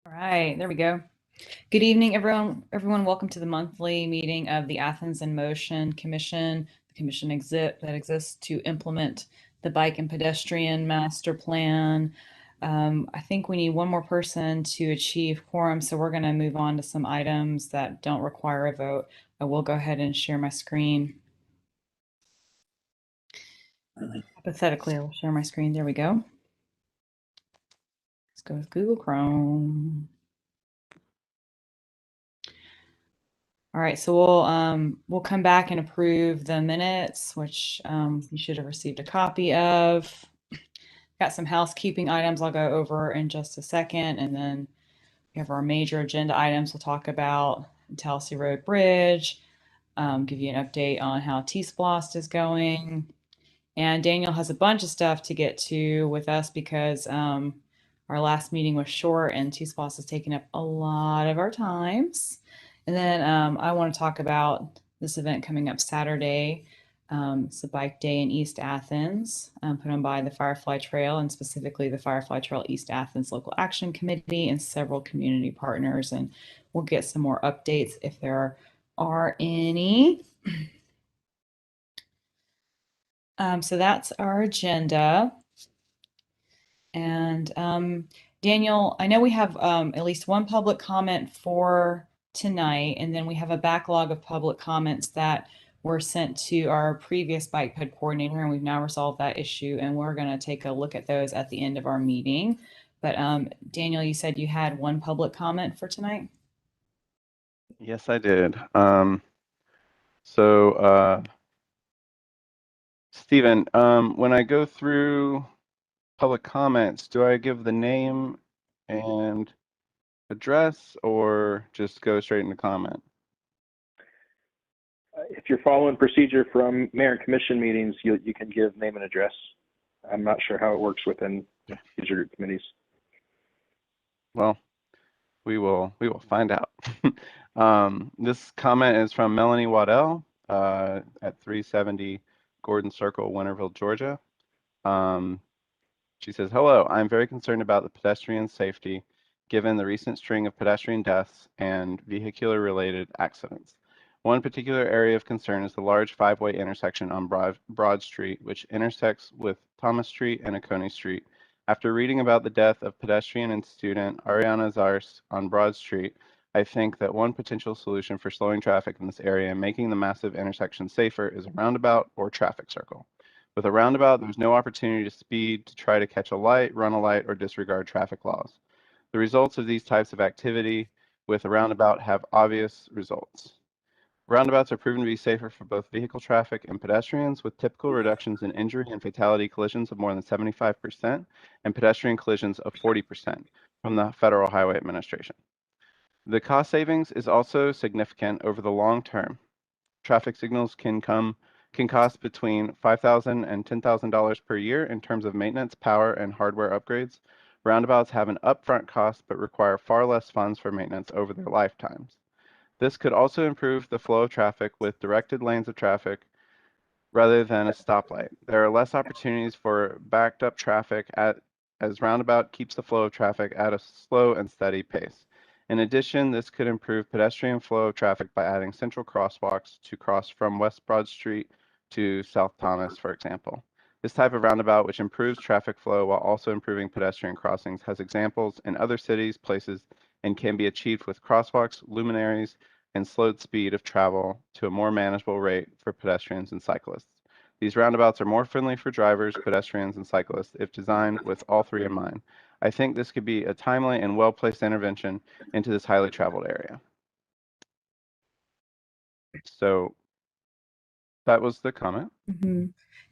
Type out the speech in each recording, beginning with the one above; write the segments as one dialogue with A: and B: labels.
A: All right, there we go. Good evening, everyone. Welcome to the monthly meeting of the Athens in Motion Commission. The commission that exists to implement the bike and pedestrian master plan. I think we need one more person to achieve quorum, so we're going to move on to some items that don't require a vote. I will go ahead and share my screen. Hypothetically, I will share my screen. There we go. Let's go with Google Chrome. All right, so we'll come back and approve the minutes, which you should have received a copy of. Got some housekeeping items I'll go over in just a second, and then we have our major agenda items. We'll talk about Tallahassee Road Bridge, give you an update on how T-Splost is going, and Daniel has a bunch of stuff to get to with us because our last meeting was short and T-Splost has taken up a lot of our times. And then I want to talk about this event coming up Saturday. It's a bike day in East Athens, put on by the Firefly Trail and specifically the Firefly Trail East Athens Local Action Committee and several community partners. And we'll get some more updates if there are any. So that's our agenda. And Daniel, I know we have at least one public comment for tonight, and then we have a backlog of public comments that were sent to our previous bike ped coordinator, and we've now resolved that issue, and we're going to take a look at those at the end of our meeting. But Daniel, you said you had one public comment for tonight?
B: Yes, I did. So Stephen, when I go through public comments, do I give the name and address or just go straight into comment?
C: If you're following procedure from mayor and commission meetings, you can give name and address. I'm not sure how it works within user group committees.
B: Well, we will find out. This comment is from Melanie Waddell at 370 Gordon Circle, Winterville, Georgia. She says, "Hello, I'm very concerned about the pedestrian safety given the recent string of pedestrian deaths and vehicular-related accidents. One particular area of concern is the large five-way intersection on Broad Street, which intersects with Thomas Street and Oconee Street. After reading about the death of pedestrian and student Ariana Zars on Broad Street, I think that one potential solution for slowing traffic in this area and making the massive intersection safer is a roundabout or traffic circle. With a roundabout, there's no opportunity to speed, to try to catch a light, run a light, or disregard traffic laws. The results of these types of activity with a roundabout have obvious results. Roundabouts are proven to be safer for both vehicle traffic and pedestrians, with typical reductions in injury and fatality collisions of more than 75% and pedestrian collisions of 40% from the Federal Highway Administration. The cost savings is also significant over the long term. Traffic signals can cost between $5,000 and $10,000 per year in terms of maintenance, power, and hardware upgrades. Roundabouts have an upfront cost but require far less funds for maintenance over their lifetimes. This could also improve the flow of traffic with directed lanes of traffic rather than a stoplight. There are less opportunities for backed up traffic as roundabout keeps the flow of traffic at a slow and steady pace. In addition, this could improve pedestrian flow of traffic by adding central crosswalks to cross from West Broad Street to South Thomas, for example. This type of roundabout, which improves traffic flow while also improving pedestrian crossings, has examples in other cities, places, and can be achieved with crosswalks, luminaries, and slowed speed of travel to a more manageable rate for pedestrians and cyclists. These roundabouts are more friendly for drivers, pedestrians, and cyclists if designed with all three in mind. I think this could be a timely and well-placed intervention into this highly traveled area." So that was the comment.
A: Mm-hmm.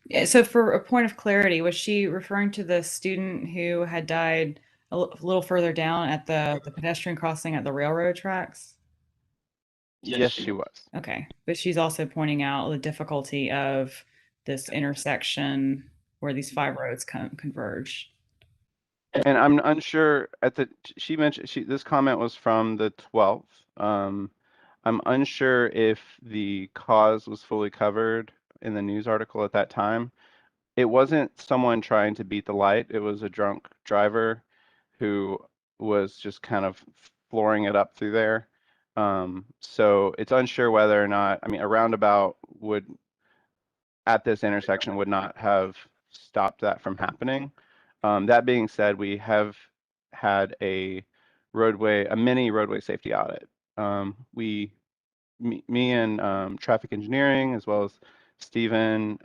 A: Yeah, so for a point of clarity, was she referring to the student who had died a little further down at the pedestrian crossing at the railroad tracks?
B: Yes, she was.
A: Okay, but she's also pointing out the difficulty of this intersection where these five roads converge.
B: And I'm unsure she mentioned this comment was from the 12th. I'm unsure if the cause was fully covered in the news article at that time. It wasn't someone trying to beat the light. It was a drunk driver who was just kind of flooring it up through there. So it's unsure whether or not, I mean, a roundabout would, at this intersection, would not have stopped that from happening. That being said, we have had a mini roadway safety audit. Me and traffic engineering, as well as Stephen,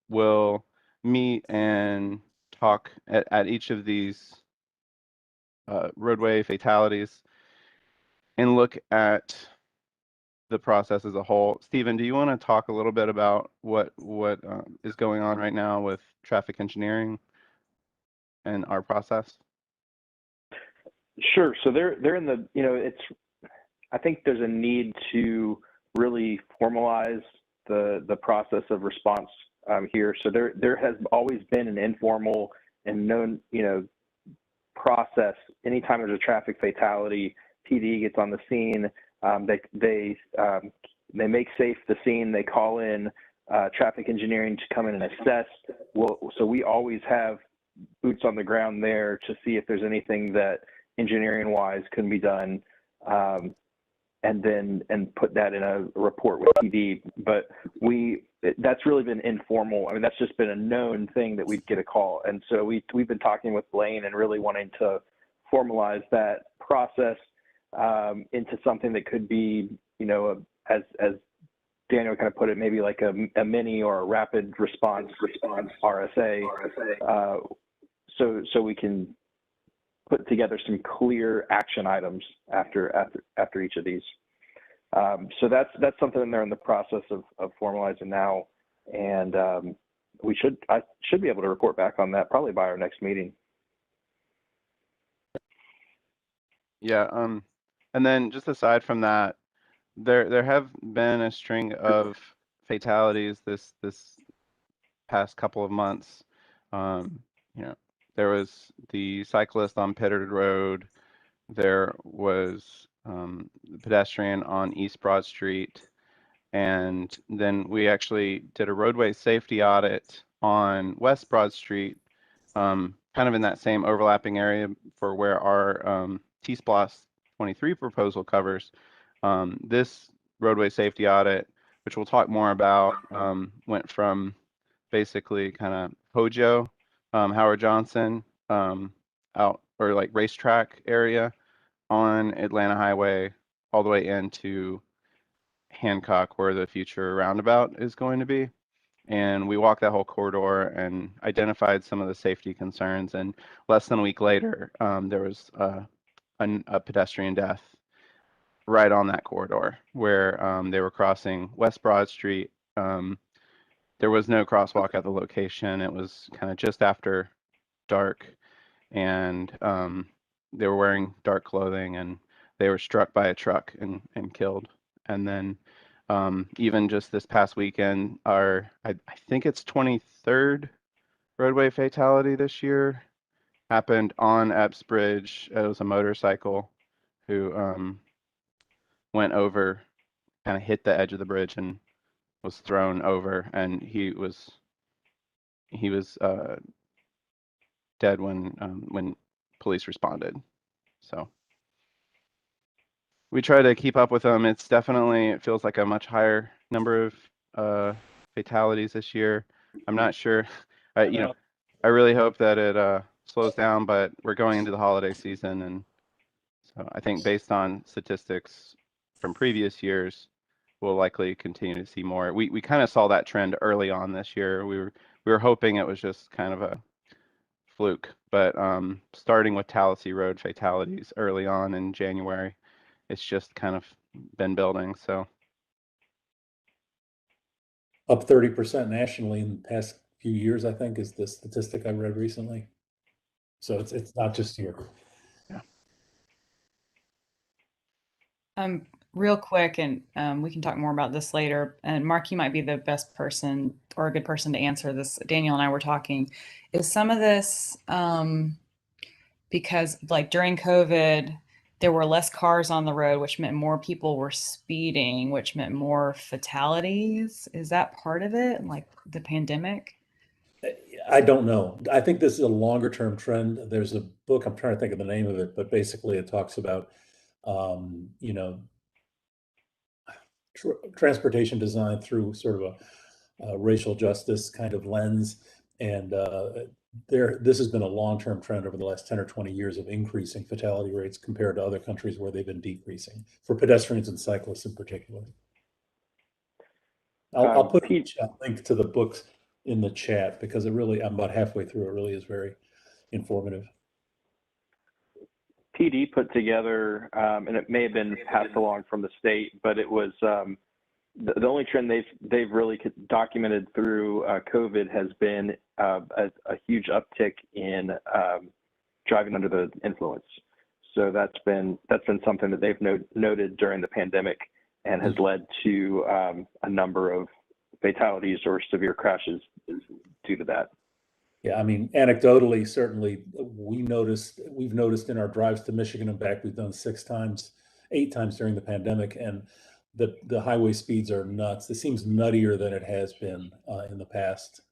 B: will meet and talk at each of these roadway fatalities and look at the process as a whole. Stephen, do you want to talk a little bit about what is going on right now with traffic engineering and our process?
C: Sure. So they're in the, I think there's a need to really formalize the process of response here. So there has always been an informal and known, process. Anytime there's a traffic fatality, PD gets on the scene. They make safe the scene. They call in traffic engineering to come in and assess. So we always have boots on the ground there to see if there's anything that engineering-wise can be done, and put that in a report with PD. But that's really been informal. I mean, that's just been a known thing that we'd get a call. And so we've been talking with Blaine and really wanting to formalize that process into something that could be, as Daniel kind of put it, maybe like a mini or a rapid response RSA. So we can put together some clear action items after each of these. So that's something they're in the process of formalizing now, and I should be able to report back on that probably by our next meeting.
B: Yeah. And then just aside from that, there have been a string of fatalities this past couple of months. There was the cyclist on Pitted Road. There was the pedestrian on East Broad Street. And then we actually did a roadway safety audit on West Broad Street, kind of in that same overlapping area for where our T-SPLOS 23 proposal covers. This roadway safety audit, which we'll talk more about, went from basically kind of Hojo, Howard Johnson, out, or like racetrack area on Atlanta Highway, all the way into Hancock, where the future roundabout is going to be. And we walked that whole corridor and identified some of the safety concerns. And less than a week later, there was a pedestrian death right on that corridor where they were crossing West Broad Street. There was no crosswalk at the location. It was kind of just after dark, and they were wearing dark clothing, and they were struck by a truck and killed. And then even just this past weekend, I think it's 23rd roadway fatality this year happened on Epps Bridge. It was a motorcycle who went over, kind of hit the edge of the bridge and was thrown over, and he was dead when police responded. So we try to keep up with them. It feels like a much higher number of fatalities this year. I'm not sure. I really hope that it slows down, but we're going into the holiday season, and so I think based on statistics from previous years, we'll likely continue to see more. We kind of saw that trend early on this year. We were hoping it was just kind of a fluke, but starting with Tallahassee Road fatalities early on in January, it's just kind of been building. So
D: up 30% nationally in the past few years, I think, is the statistic I read recently. So it's not just here.
B: Yeah.
A: Real quick, and we can talk more about this later. And Mark, you might be the best person or a good person to answer this. Daniel and I were talking. Is some of this because, like, during COVID, there were less cars on the road, which meant more people were speeding, which meant more fatalities? Is that part of it, like the pandemic?
D: I don't know. I think this is a longer term trend. There's a book, I'm trying to think of the name of it, but basically it talks about, you know, transportation design through sort of a racial justice kind of lens. And this has been a long-term trend over the last 10 or 20 years of increasing fatality rates compared to other countries where they've been decreasing, for pedestrians and cyclists in particular. I'll put a link to the books in the chat because I'm about halfway through. It really is very informative.
C: PD put together, and it may have been passed along from the state, but it was the only trend they've really documented through COVID has been a huge uptick in driving under the influence. So that's been something that they've noted during the pandemic, and has led to a number of fatalities or severe crashes due to that.
D: Yeah, I mean, anecdotally, certainly we've noticed in our drives to Michigan and back, we've done 8 times during the pandemic, and the highway speeds are nuts. It seems nuttier than it has been in the past.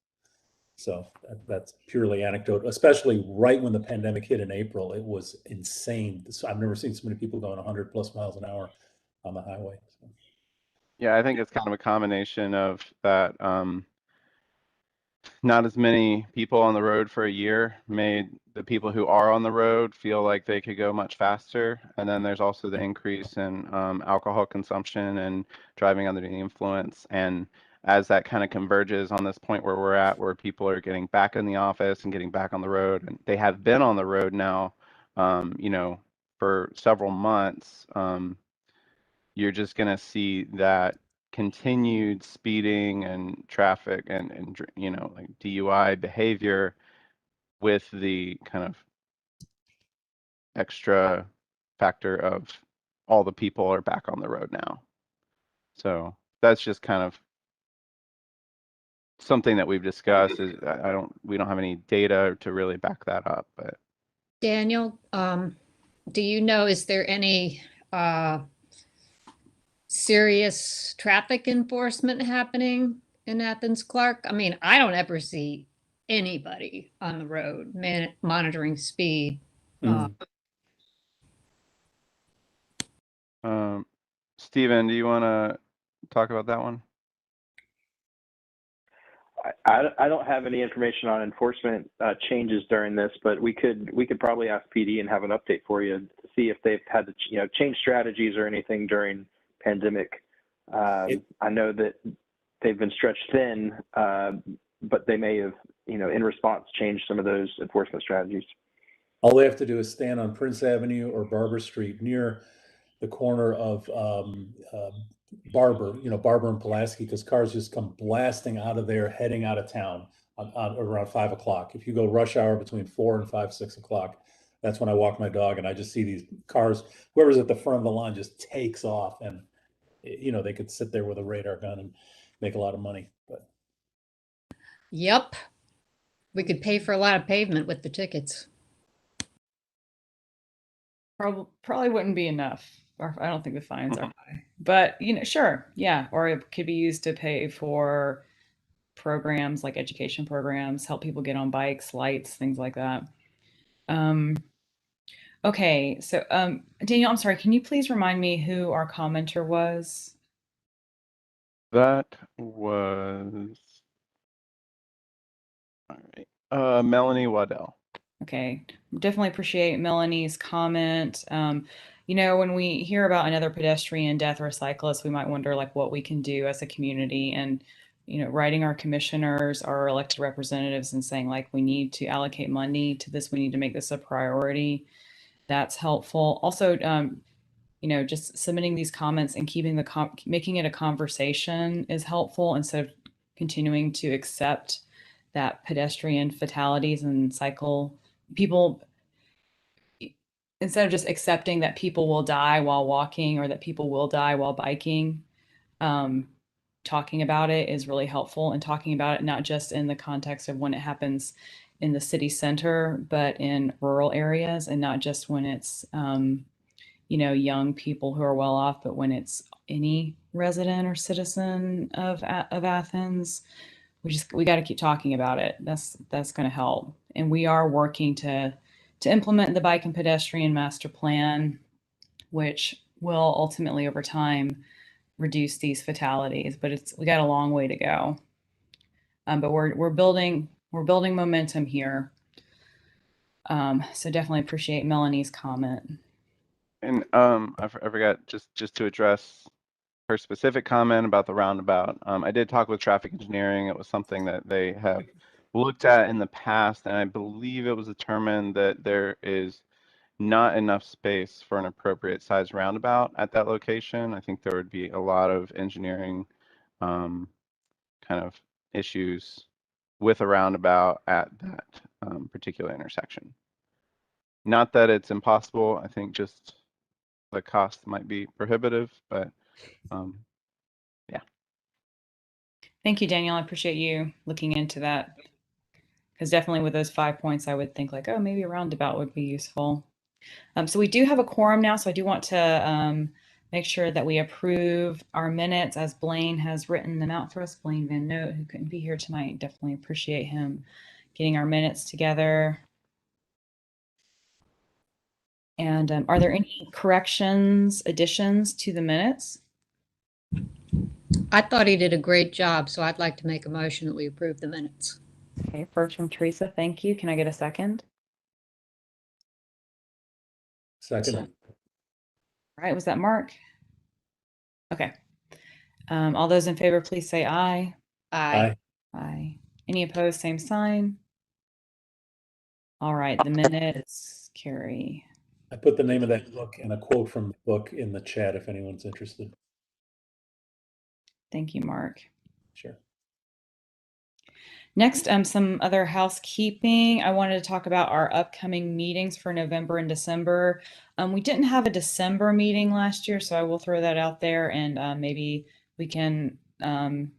D: So that's purely anecdote, especially right when the pandemic hit in April. It was insane. I've never seen so many people going 100 plus miles an hour on the highway. So.
B: Yeah, I think it's kind of a combination of that. Not as many people on the road for a year made the people who are on the road feel like they could go much faster. And then there's also the increase in alcohol consumption and driving under the influence. And as that kind of converges on this point where we're at, where people are getting back in the office and getting back on the road, and they have been on the road now, you know, for several months, you're just going to see that continued speeding and traffic and you know, like DUI behavior with the kind of extra factor of all the people are back on the road now. So that's just kind of something that we've discussed. Is we don't have any data to really back that up, but
E: Daniel, do you know, is there any serious traffic enforcement happening in Athens-Clarke? I mean, I don't ever see anybody on the road monitoring speed.
B: Steven, do you want to talk about that one?
C: I don't have any information on enforcement changes during this, but we could probably ask PD and have an update for you to see if they've had to change strategies or anything during pandemic. I know that they've been stretched thin, but they may have in response changed some of those enforcement strategies.
D: All they have to do is stand on Prince Avenue or Barber Street near the corner of Barber and Pulaski, because cars just come blasting out of there, heading out of town on around 5 o'clock. If you go rush hour between 4 and 5, 6 o'clock, that's when I walk my dog and I just see these cars. Whoever's at the front of the line just takes off, and they could sit there with a radar gun and make a lot of money. But
E: yep, we could pay for a lot of pavement with the tickets.
A: Probably wouldn't be enough. Or I don't think the fines are high, but sure, yeah. Or it could be used to pay for programs like education programs, help people get on bikes, lights, things like that. Okay, so Daniel, I'm sorry, can you please remind me who our commenter was?
B: That was all right. Melanie Waddell.
A: Okay, definitely appreciate Melanie's comment. When we hear about another pedestrian death or a cyclist, we might wonder like what we can do as a community, and writing our commissioners, our elected representatives, and saying like we need to allocate money to this, we need to make this a priority. That's helpful. Also, just submitting these comments and keeping making it a conversation is helpful, instead of continuing to accept that pedestrian fatalities and people, instead of just accepting that people will die while walking or that people will die while biking. Talking about it is really helpful, and talking about it not just in the context of when it happens in the city center, but in rural areas, and not just when it's young people who are well off, but when it's any resident or citizen of Athens. we got to keep talking about it. That's going to help. And we are working to implement the bike and pedestrian master plan, which will ultimately over time reduce these fatalities. But we got a long way to go. But we're building momentum here. So definitely appreciate Melanie's comment.
B: And I forgot just to address her specific comment about the roundabout. I did talk with traffic engineering. It was something that they have looked at in the past, and I believe it was determined that there is not enough space for an appropriate size roundabout at that location. I think there would be a lot of engineering kind of issues with a roundabout at that particular intersection. Not that it's impossible. I think just the cost might be prohibitive, but yeah.
A: Thank you, Daniel. I appreciate you looking into that. Because definitely with those 5 points, I would think like, oh, maybe a roundabout would be useful. So we do have a quorum now, so I do want to make sure that we approve our minutes as Blaine has written them out for us. Blaine Van Note, who couldn't be here tonight, definitely appreciate him getting our minutes together. And are there any corrections, additions to the minutes?
E: I thought he did a great job, so I'd like to make a motion that we approve the minutes.
A: Okay, first from Teresa, thank you. Can I get a second?
D: Second.
A: All right, was that Mark? Okay. All those in favor, please say aye.
E: Aye.
A: Aye. Any opposed, same sign. All right, the minutes carry.
D: I put the name of that book and a quote from the book in the chat if anyone's interested.
A: Thank you, Mark.
D: Sure.
A: Next, some other housekeeping. I wanted to talk about our upcoming meetings for November and December. We didn't have a December meeting last year, so I will throw that out there, and maybe we can plan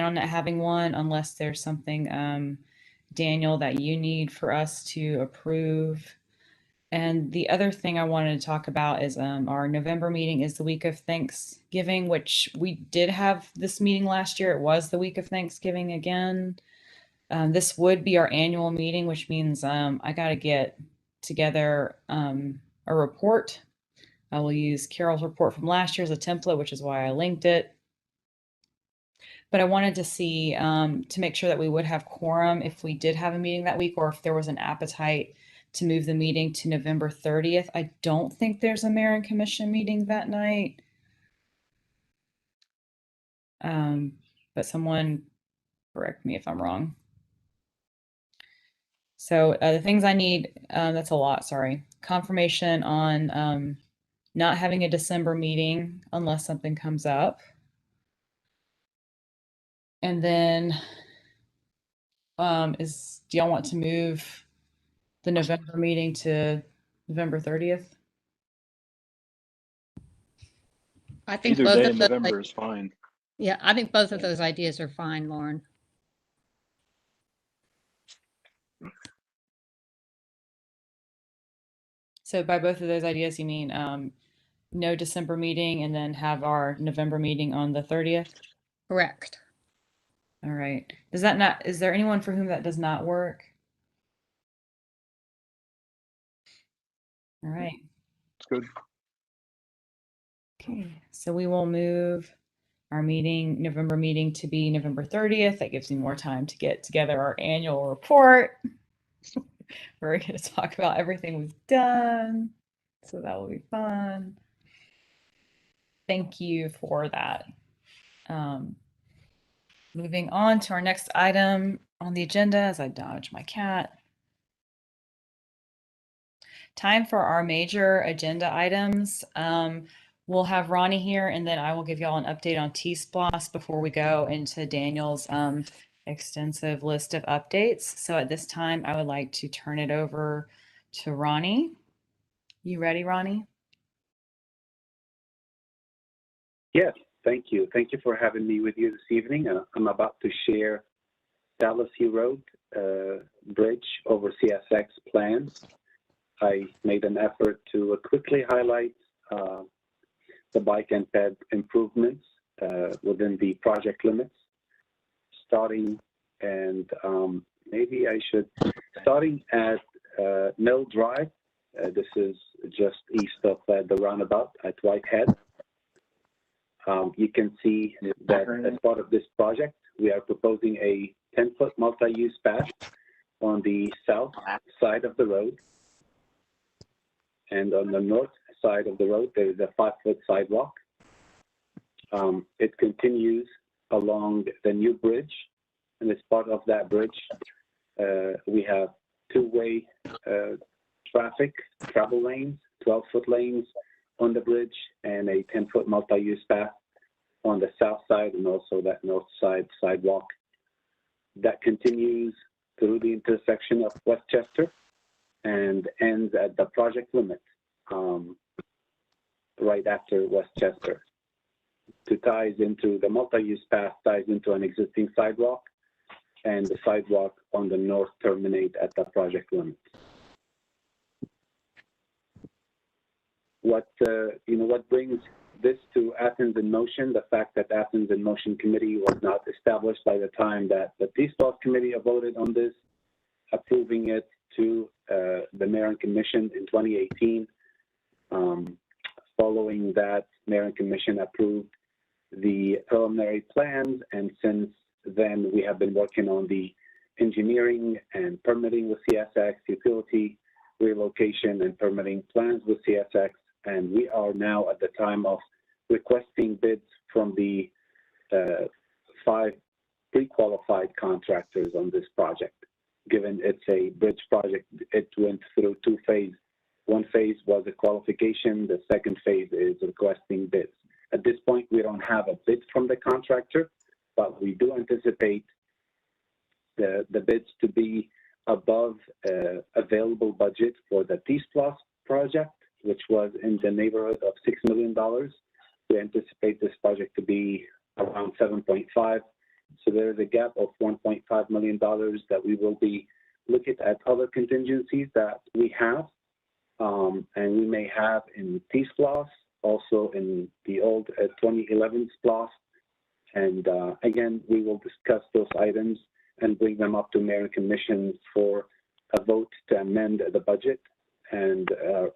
A: on not having one unless there's something, Daniel, that you need for us to approve. And the other thing I wanted to talk about is our November meeting is the week of Thanksgiving, which we did have this meeting last year. It was the week of Thanksgiving again. This would be our annual meeting, which means I got to get together a report. I will use Carol's report from last year as a template, which is why I linked it. But I wanted to see to make sure that we would have quorum if we did have a meeting that week, or if there was an appetite to move the meeting to November 30th. I don't think there's a mayor and commission meeting that night. But someone correct me if I'm wrong. So the things I need, that's a lot, sorry. Confirmation on not having a December meeting unless something comes up. And then do y'all want to move the November meeting to November 30th?
E: I think
F: Either
E: both
F: day
E: of
F: in
E: those,
F: November is fine.
E: yeah, I think both of those ideas are fine, Lauren.
A: So by both of those ideas, you mean no December meeting and then have our November meeting on the 30th?
E: Correct.
A: All right. Is there anyone for whom that does not work? All right.
F: It's good.
A: Okay. So we will move our November meeting to be November 30th. That gives me more time to get together our annual report. We're going to talk about everything we've done. So that will be fun. Thank you for that. Moving on to our next item on the agenda as I dodge my cat. Time for our major agenda items. We'll have Ronnie here, and then I will give y'all an update on T-Splosh before we go into Daniel's extensive list of updates. So at this time, I would like to turn it over to Ronnie. You ready, Ronnie?
G: Yes, thank you. Thank you for having me with you this evening. I'm about to share Dallas Hill Road Bridge over CSX plans. I made an effort to quickly highlight the bike and ped improvements within the project limits, starting and maybe I should, starting at Mill Drive. This is just east of the roundabout at Whitehead. You can see that as part of this project, we are proposing a 10-foot multi-use path on the south side of the road. And on the north side of the road, there is a 5-foot sidewalk. It continues along the new bridge. And as part of that bridge, we have two-way travel lanes, 12-foot lanes on the bridge, and a 10-foot multi-use path on the south side, and also that north side sidewalk that continues through the intersection of Westchester and ends at the project limit right after Westchester. The multi-use path ties into an existing sidewalk, and the sidewalk on the north terminate at the project limit. What brings this to Athens in Motion, the fact that Athens in Motion Committee was not established by the time that the TSPOS Committee voted on this, approving it to the Mayor and Commission in 2018. Following that, Mayor and Commission approved the preliminary plans, and since then we have been working on the engineering and permitting with CSX, utility relocation and permitting plans with CSX, and we are now at the time of requesting bids from the 5 pre-qualified contractors on this project. Given it's a bridge project, it went through 2 phases. One phase was a qualification, the second phase is requesting bids. At this point, we don't have a bid from the contractor, but we do anticipate the bids to be above available budget for the TSPOS project, which was in the neighborhood of $6 million. We anticipate this project to be around 7.5. So there's a gap of $1.5 million that we will be looking at other contingencies that we have, and we may have in TSPOS, also in the old 2011 SPLOS. And again, we will discuss those items and bring them up to Mayor and Commission for a vote to amend the budget and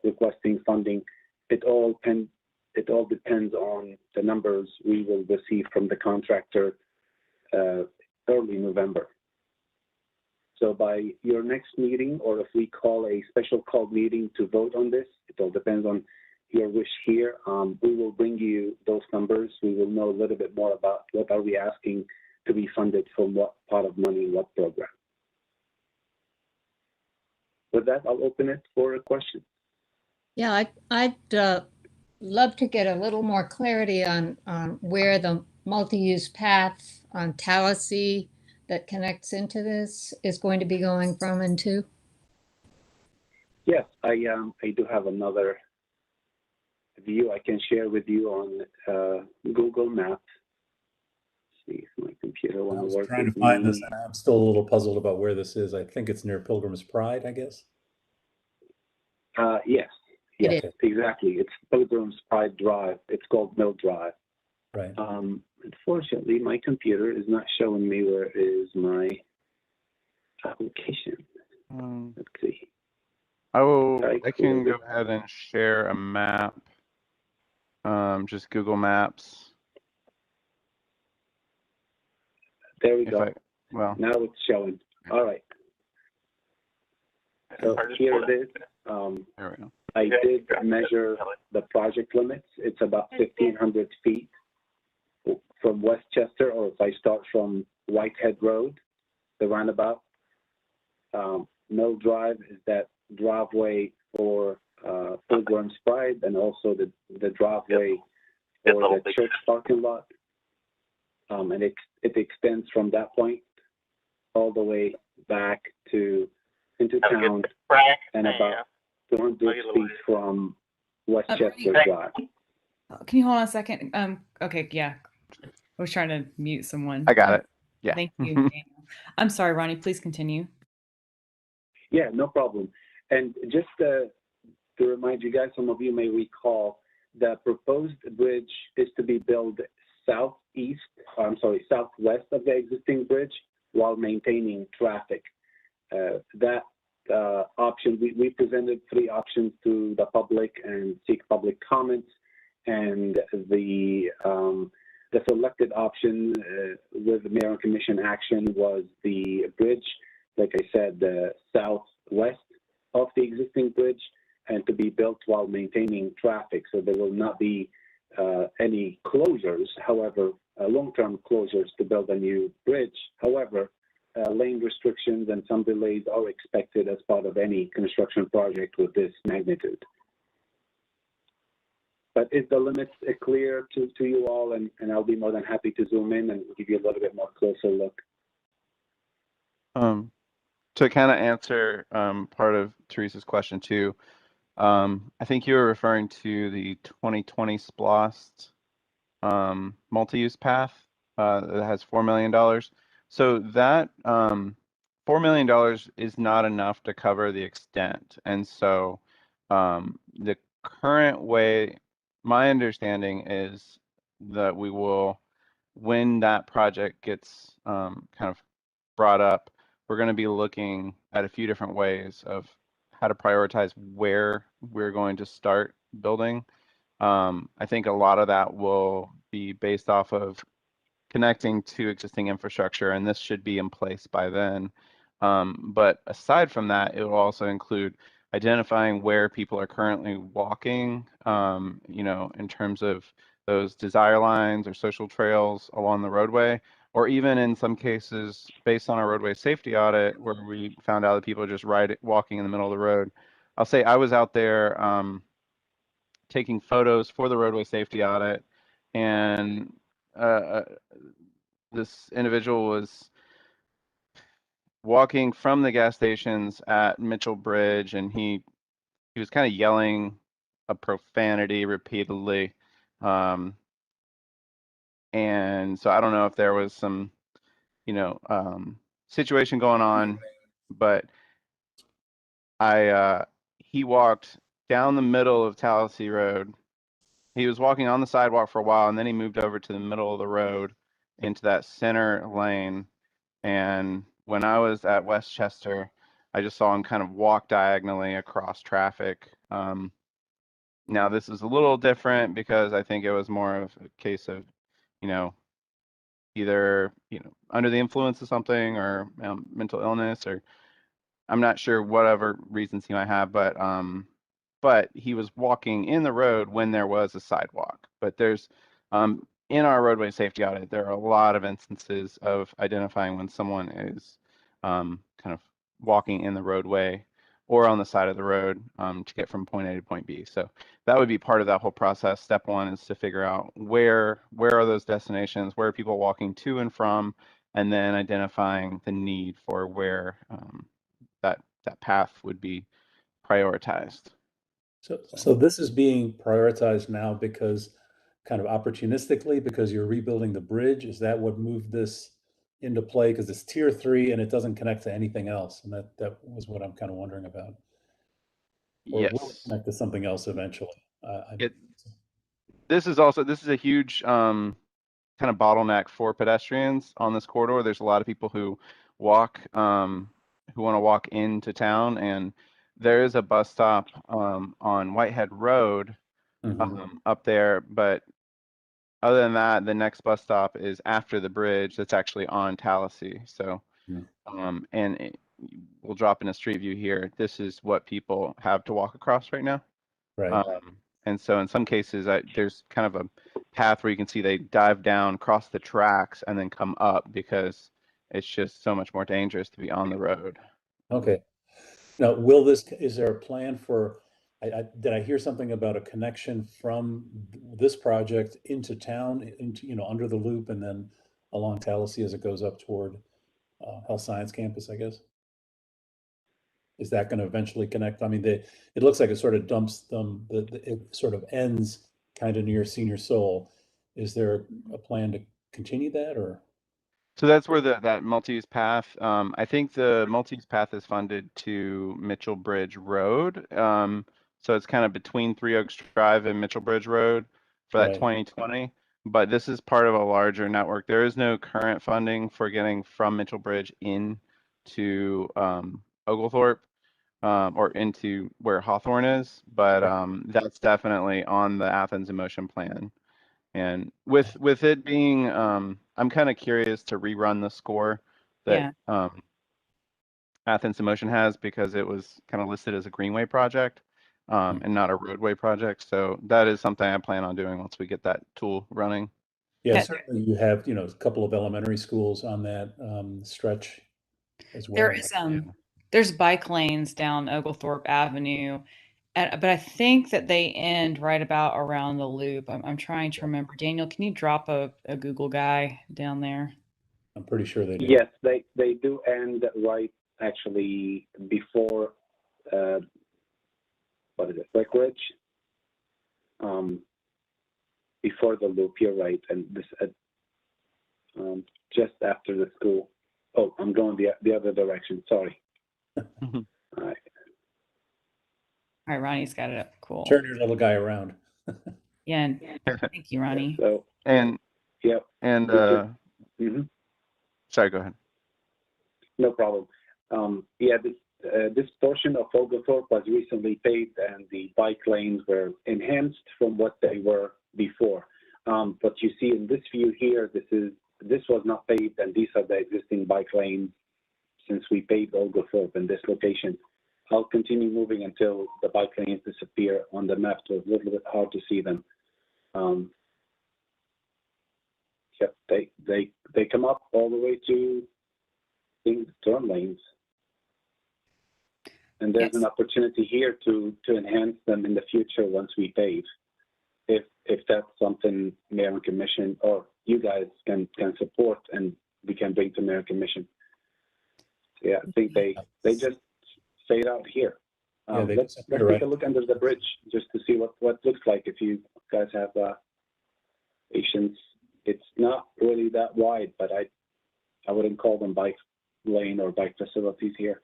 G: requesting funding. It all depends on the numbers we will receive from the contractor early November. So by your next meeting, or if we call a special call meeting to vote on this, it all depends on your wish here. We will bring you those numbers. We will know a little bit more about what are we asking to be funded from what pot of money, what program. With that, I'll open it for a question.
E: Yeah, I'd love to get a little more clarity on where the multi-use path on Tallahassee that connects into this is going to be going from and to.
G: Yes, I do have another view I can share with you on Google Maps. Let's see if my computer
D: I
G: wants
D: was
G: to work.
D: trying to find this, and I'm still a little puzzled about where this is. I think it's near Pilgrim's Pride, I guess.
G: Yes,
E: It
G: yes,
E: is.
G: exactly. It's Pilgrim's Pride Drive. It's called Mill Drive.
D: Right.
G: Unfortunately, my computer is not showing me where is my application. Let's see.
B: I can go ahead and share a map. Just Google Maps.
G: There we go.
B: Well,
G: now it's showing. All right. So here it is.
B: there we go.
G: I did measure the project limits. It's about 1,500 feet from Westchester, or if I start from Whitehead Road, the roundabout. Mill Drive is that driveway for Pilgrim's Pride, and also the driveway for the church parking lot. And it extends from that point all the way back into town, and about 200 feet from Westchester Drive.
A: Can you hold on a second? Okay, yeah. I was trying to mute someone.
B: I got it. Yeah.
A: Thank you, Daniel. I'm sorry, Ronnie, please continue.
G: Yeah, no problem. And just to remind you guys, some of you may recall, the proposed bridge is to be built southwest of the existing bridge, while maintaining traffic. That option, we presented 3 options to the public and seek public comments, and the selected option with the Mayor and Commission action was the bridge, like I said, southwest of the existing bridge, and to be built while maintaining traffic. So there will not be any closures, however, long-term closures to build a new bridge. However, lane restrictions and some delays are expected as part of any construction project with this magnitude. But is the limits clear to you all? And I'll be more than happy to zoom in and give you a little bit more closer look.
B: To kind of answer part of Teresa's question too, I think you were referring to the 2020 SPLOST multi-use path that has $4 million. So that $4 million is not enough to cover the extent. And so the current way, my understanding is that we will, when that project gets kind of brought up, we're going to be looking at a few different ways of how to prioritize where we're going to start building. I think a lot of that will be based off of connecting to existing infrastructure, and this should be in place by then. But aside from that, it will also include identifying where people are currently walking, you know, in terms of those desire lines or social trails along the roadway, or even in some cases, based on our roadway safety audit, where we found out that people are just walking in the middle of the road. I'll say I was out there taking photos for the roadway safety audit, and this individual was walking from the gas stations at Mitchell Bridge, and he was kind of yelling a profanity repeatedly. And so I don't know if there was some, you know, situation going on, but he walked down the middle of Tallahassee Road. He was walking on the sidewalk for a while, and then he moved over to the middle of the road into that center lane. And when I was at Westchester, I just saw him kind of walk diagonally across traffic. Now this is a little different because I think it was more of a case of, you know, either, you know, under the influence of something, or mental illness, or I'm not sure whatever reasons he might have, but he was walking in the road when there was a sidewalk. But there's in our roadway safety audit, there are a lot of instances of identifying when someone is kind of walking in the roadway or on the side of the road to get from point A to point B. So that would be part of that whole process. Step 1 is to figure out where are those destinations, where are people walking to and from, and then identifying the need for where that path would be prioritized.
D: So this is being prioritized now because kind of opportunistically, because you're rebuilding the bridge. Is that what moved this into play? Because it's tier 3 and it doesn't connect to anything else. And that was what I'm kind of wondering about. Or will it
B: Yes.
D: connect to something else eventually?
B: This is a huge kind of bottleneck for pedestrians on this corridor. There's a lot of people who walk, who want to walk into town, and there is a bus stop on Whitehead Road up there, but other than that, the next bus stop is after the bridge that's actually on Tallahassee. So, we'll drop in a street view here. This is what people have to walk across right now.
D: Right.
B: And so in some cases, there's kind of a path where you can see they dive down, cross the tracks, and then come up because it's just so much more dangerous to be on the road.
D: Okay. Now, is there a plan for, did I hear something about a connection from this project into town, into, you know, under the loop and then along Tallahassee as it goes up toward Health Science Campus, I guess? Is that going to eventually connect? I mean, it looks like it sort of dumps them, it sort of ends kind of near Senior Soul. Is there a plan to continue that, or?
B: So that's where that multi-use path, I think the multi-use path is funded to Mitchell Bridge Road. So it's kind of between 3 Oaks Drive and Mitchell Bridge Road for that 2020. but this is part of a larger network. There is no current funding for getting from Mitchell Bridge in to Oglethorpe or into where Hawthorne is, but that's definitely on the Athens in Motion plan. And with it being, I'm kind of curious to rerun the score that Athens in Motion has, because it was kind of listed as a greenway project and not a roadway project. So that is something I plan on doing once we get that tool running.
D: Yeah, certainly you have, a couple of elementary schools on that stretch as well.
A: There is there's bike lanes down Oglethorpe Avenue, but I think that they end right about around the loop. I'm trying to remember. Daniel, can you drop a Google guy down there?
D: I'm pretty sure they do.
G: Yes, they do end right actually before what is it, Breckenridge? Before the loop, you're right, and this just after the school. Oh, I'm going the other direction. Sorry. All right.
A: All right, Ronnie's got it up. Cool.
D: Turn your little guy around.
A: Yeah, and thank you, Ronnie.
G: So
B: and
G: yeah,
B: and sorry, go ahead.
G: No problem. Yeah, this portion of Oglethorpe was recently paved, and the bike lanes were enhanced from what they were before. But you see in this view here, this was not paved, and these are the existing bike lanes since we paved Oglethorpe in this location. I'll continue moving until the bike lanes disappear on the map, so it's a little bit hard to see them. Yep, they come up all the way to turn lanes. And there's an opportunity here to enhance them in the future once we pave, if that's something Mayor and Commission or you guys can support and we can bring to Mayor and Commission. So yeah, I think they just fade out here. Let's take a look under the bridge just to see what it looks like if you guys have patience. It's not really that wide, but I wouldn't call them bike lane or bike facilities here.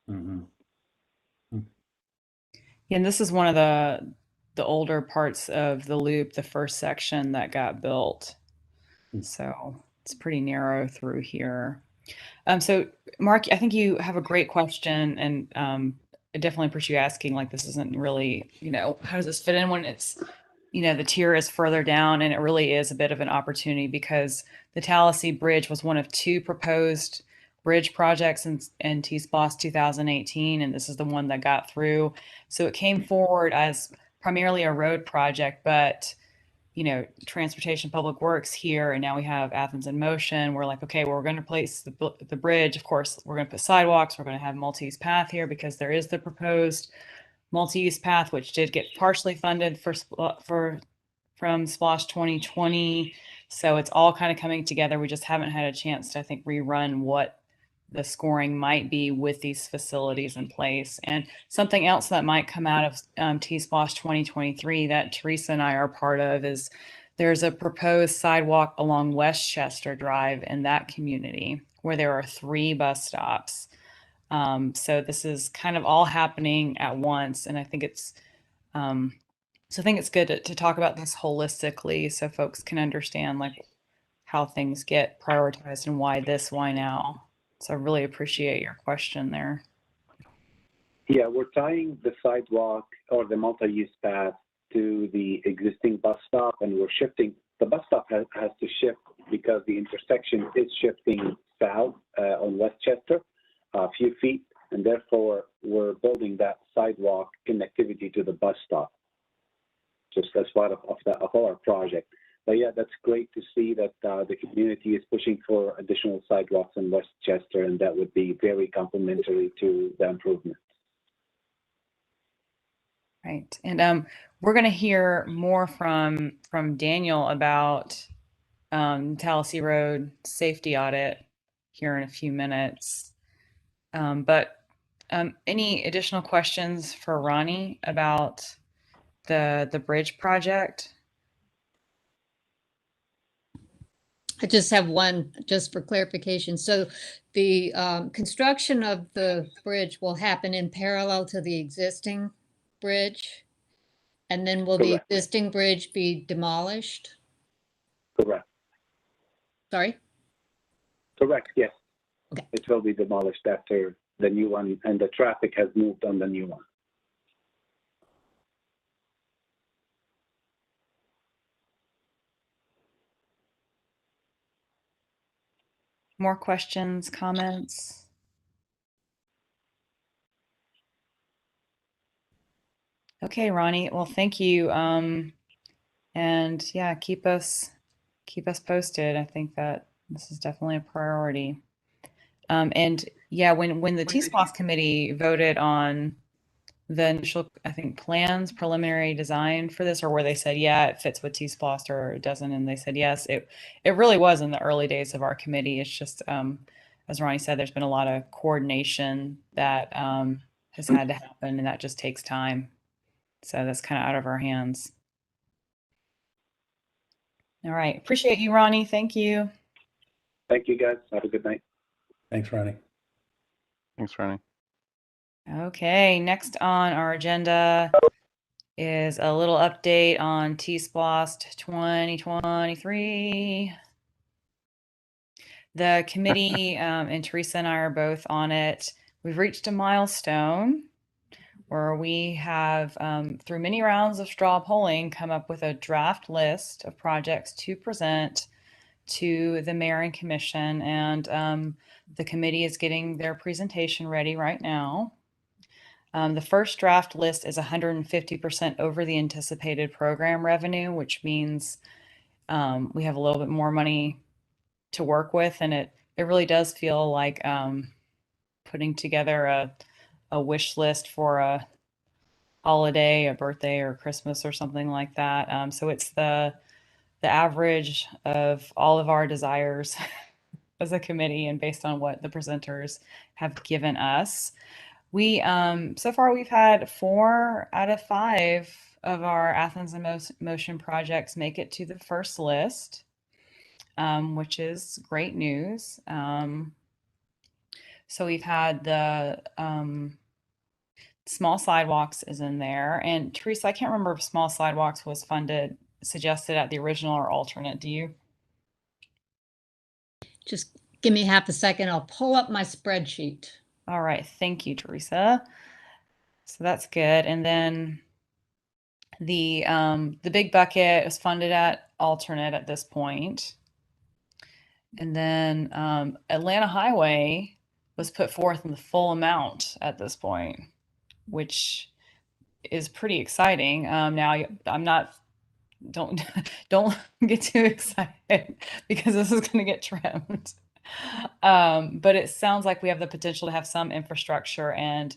D: Mm-hmm.
A: Yeah, and this is one of the older parts of the loop, the first section that got built. So it's pretty narrow through here. So Mark, I think you have a great question, and I definitely appreciate you asking. Like, this isn't really, how does this fit in when it's, the tier is further down, and it really is a bit of an opportunity because the Tallahassee Bridge was one of two proposed bridge projects in T-SPLOST 2018, and this is the one that got through. So it came forward as primarily a road project, but Transportation Public Works here, and now we have Athens in Motion. We're like, okay, well, we're going to place the bridge. Of course, we're going to put sidewalks. We're going to have multi-use path here because there is the proposed multi-use path, which did get partially funded from SPLOST 2020. So it's all kind of coming together. We just haven't had a chance to, I think, rerun what the scoring might be with these facilities in place. And something else that might come out of T-SPLOST 2023 that Teresa and I are part of is there's a proposed sidewalk along Westchester Drive in that community where there are 3 bus stops. So this is kind of all happening at once. And I think it's good to talk about this holistically so folks can understand like how things get prioritized and why now. So I really appreciate your question there.
G: Yeah, we're tying the sidewalk or the multi-use path to the existing bus stop, and we're shifting. The bus stop has to shift because the intersection is shifting south on Westchester a few feet, and therefore we're building that sidewalk connectivity to the bus stop, just as part of our project. But yeah, that's great to see that the community is pushing for additional sidewalks in Westchester, and that would be very complementary to the improvement.
A: Right, and we're going to hear more from Daniel about Tallahassee Road safety audit here in a few minutes. But any additional questions for Ronnie about the bridge project?
E: I just have one, just for clarification. So the construction of the bridge will happen in parallel to the existing bridge? And then will the
G: Correct.
E: existing bridge be demolished?
G: Correct.
E: Sorry?
G: Correct, yes.
E: Okay.
G: It will be demolished after the new one, and the traffic has moved on the new one.
A: More questions, comments? Okay, Ronnie. Well, thank you. And yeah, keep us posted. I think that this is definitely a priority. And yeah, when the T-SPLOST committee voted on the initial, I think, plans, preliminary design for this, or where they said, yeah, it fits with T-SPLOST or it doesn't, and they said yes, it really was in the early days of our committee. It's just, as Ronnie said, there's been a lot of coordination that has had to happen, and that just takes time. So that's kind of out of our hands. All right. Appreciate you, Ronnie. Thank you.
G: Thank you, guys. Have a good night.
D: Thanks, Ronnie.
B: Thanks, Ronnie.
A: Okay, next on our agenda is a little update on T-SPLOST 2023. The committee and Teresa and I are both on it. We've reached a milestone where we have, through many rounds of straw polling, come up with a draft list of projects to present to the mayor and commission, and the committee is getting their presentation ready right now. The first draft list is 150% over the anticipated program revenue, which means we have a little bit more money to work with, and it really does feel like putting together a wish list for a holiday, a birthday, or Christmas, or something like that. So it's the average of all of our desires as a committee, and based on what the presenters have given us. We so far we've had 4 out of 5 of our Athens in Motion projects make it to the first list, which is great news. So we've had the small sidewalks is in there, and Teresa, I can't remember if small sidewalks was suggested at the original or alternate. Do you?
E: Just give me half a second. I'll pull up my spreadsheet.
A: All right. Thank you, Teresa. So that's good. And then the big bucket is funded at alternate at this point. And then Atlanta Highway was put forth in the full amount at this point, which is pretty exciting. Now I'm not, don't get too excited because this is going to get trimmed. But it sounds like we have the potential to have some infrastructure, and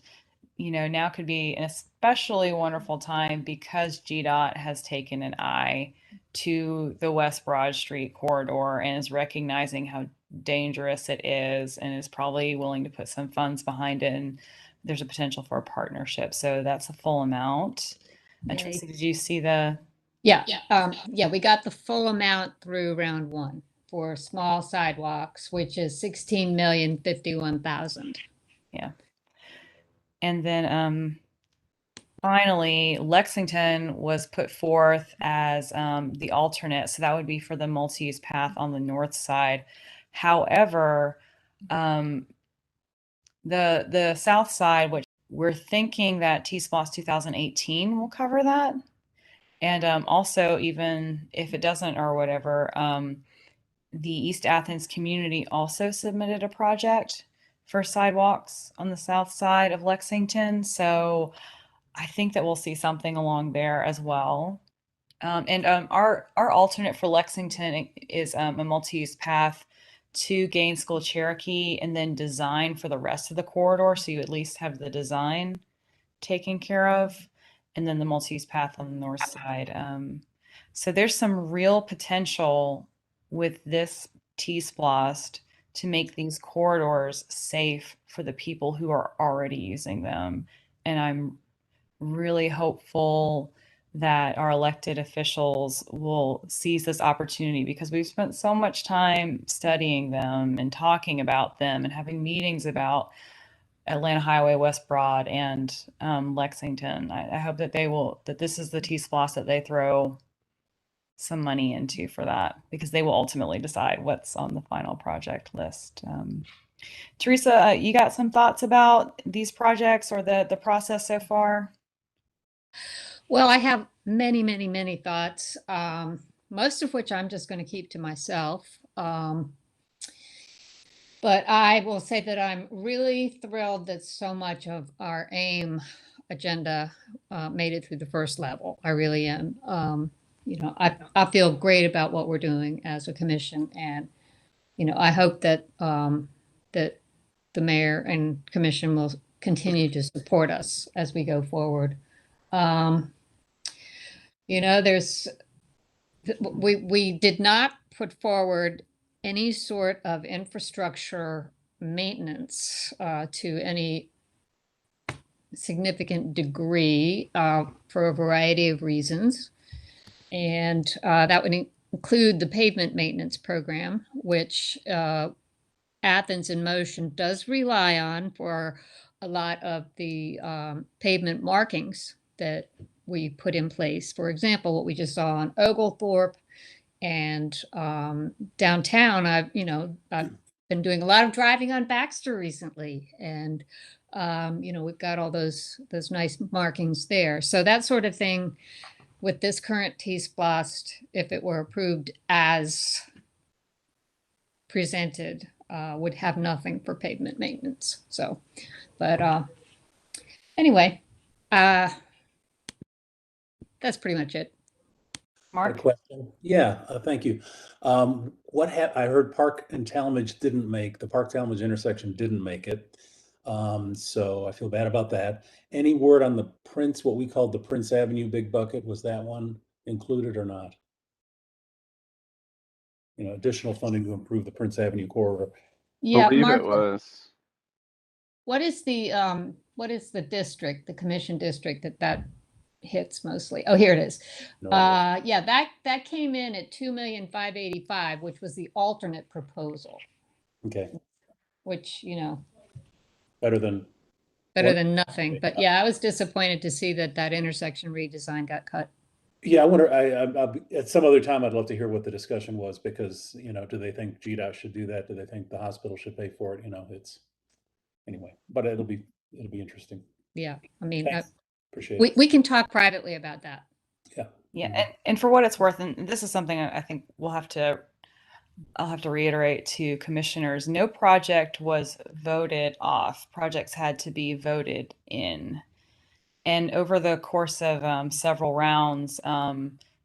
A: now could be an especially wonderful time because GDOT has taken an eye to the West Broad Street corridor and is recognizing how dangerous it is, and is probably willing to put some funds behind it. And there's a potential for a partnership. So that's a full amount. And Tracy, did you see the?
E: Yeah, we got the full amount through round 1 for small sidewalks, which is 16,051,000.
A: Yeah. And then finally, Lexington was put forth as the alternate. So that would be for the multi-use path on the north side. However, the south side, which we're thinking that T-SPLOST 2018 will cover that. And also, even if it doesn't or whatever, the East Athens community also submitted a project for sidewalks on the south side of Lexington. So I think that we'll see something along there as well. And our alternate for Lexington is a multi-use path to Gaines School Cherokee, and then design for the rest of the corridor. So you at least have the design taken care of, and then the multi-use path on the north side. So there's some real potential with this T-SPLOST to make these corridors safe for the people who are already using them. And I'm really hopeful that our elected officials will seize this opportunity, because we've spent so much time studying them and talking about them and having meetings about Atlanta Highway, West Broad, and Lexington. I hope that this is the T-SPLOST that they throw some money into for that, because they will ultimately decide what's on the final project list. Teresa, you got some thoughts about these projects or the process so far?
E: Well, I have many, many, many thoughts, most of which I'm just going to keep to myself. But I will say that I'm really thrilled that so much of our AIM agenda made it through the first level. I really am. I feel great about what we're doing as a commission, and I hope that that the mayor and commission will continue to support us as we go forward. There's we did not put forward any sort of infrastructure maintenance to any significant degree for a variety of reasons. And that would include the pavement maintenance program, which Athens in Motion does rely on for a lot of the pavement markings that we put in place. For example, what we just saw on Oglethorpe and downtown, I've been doing a lot of driving on Baxter recently, and we've got all those nice markings there. So that sort of thing with this current T-Splost, if it were approved as presented, would have nothing for pavement maintenance. So, but anyway, that's pretty much it.
D: A
A: Mark?
D: question? Yeah, thank you. I heard Park and Talmadge didn't make, the Park Talmadge intersection didn't make it. So I feel bad about that. Any word on the Prince, what we called the Prince Avenue Big Bucket? Was that one included or not? Additional funding to improve the Prince Avenue corridor.
E: Yeah,
B: Believe
E: Mark,
B: it was.
E: what is the district, the commission district that hits mostly? Oh, here it is.
D: No idea.
E: Yeah, that came in at 2,585,000, which was the alternate proposal,
D: Okay,
E: which,
D: better than
E: better
D: what?
E: than nothing. But yeah, I was disappointed to see that intersection redesign got cut.
D: Yeah, I wonder, at some other time, I'd love to hear what the discussion was, because, do they think GDOT should do that? Do they think the hospital should pay for it? Anyway, but it'll be interesting.
E: Yeah, I mean,
D: Thanks. Appreciate it.
E: we can talk privately about that.
D: Yeah.
A: Yeah, and for what it's worth, and this is something I think I'll have to reiterate to commissioners, no project was voted off. Projects had to be voted in. And over the course of several rounds,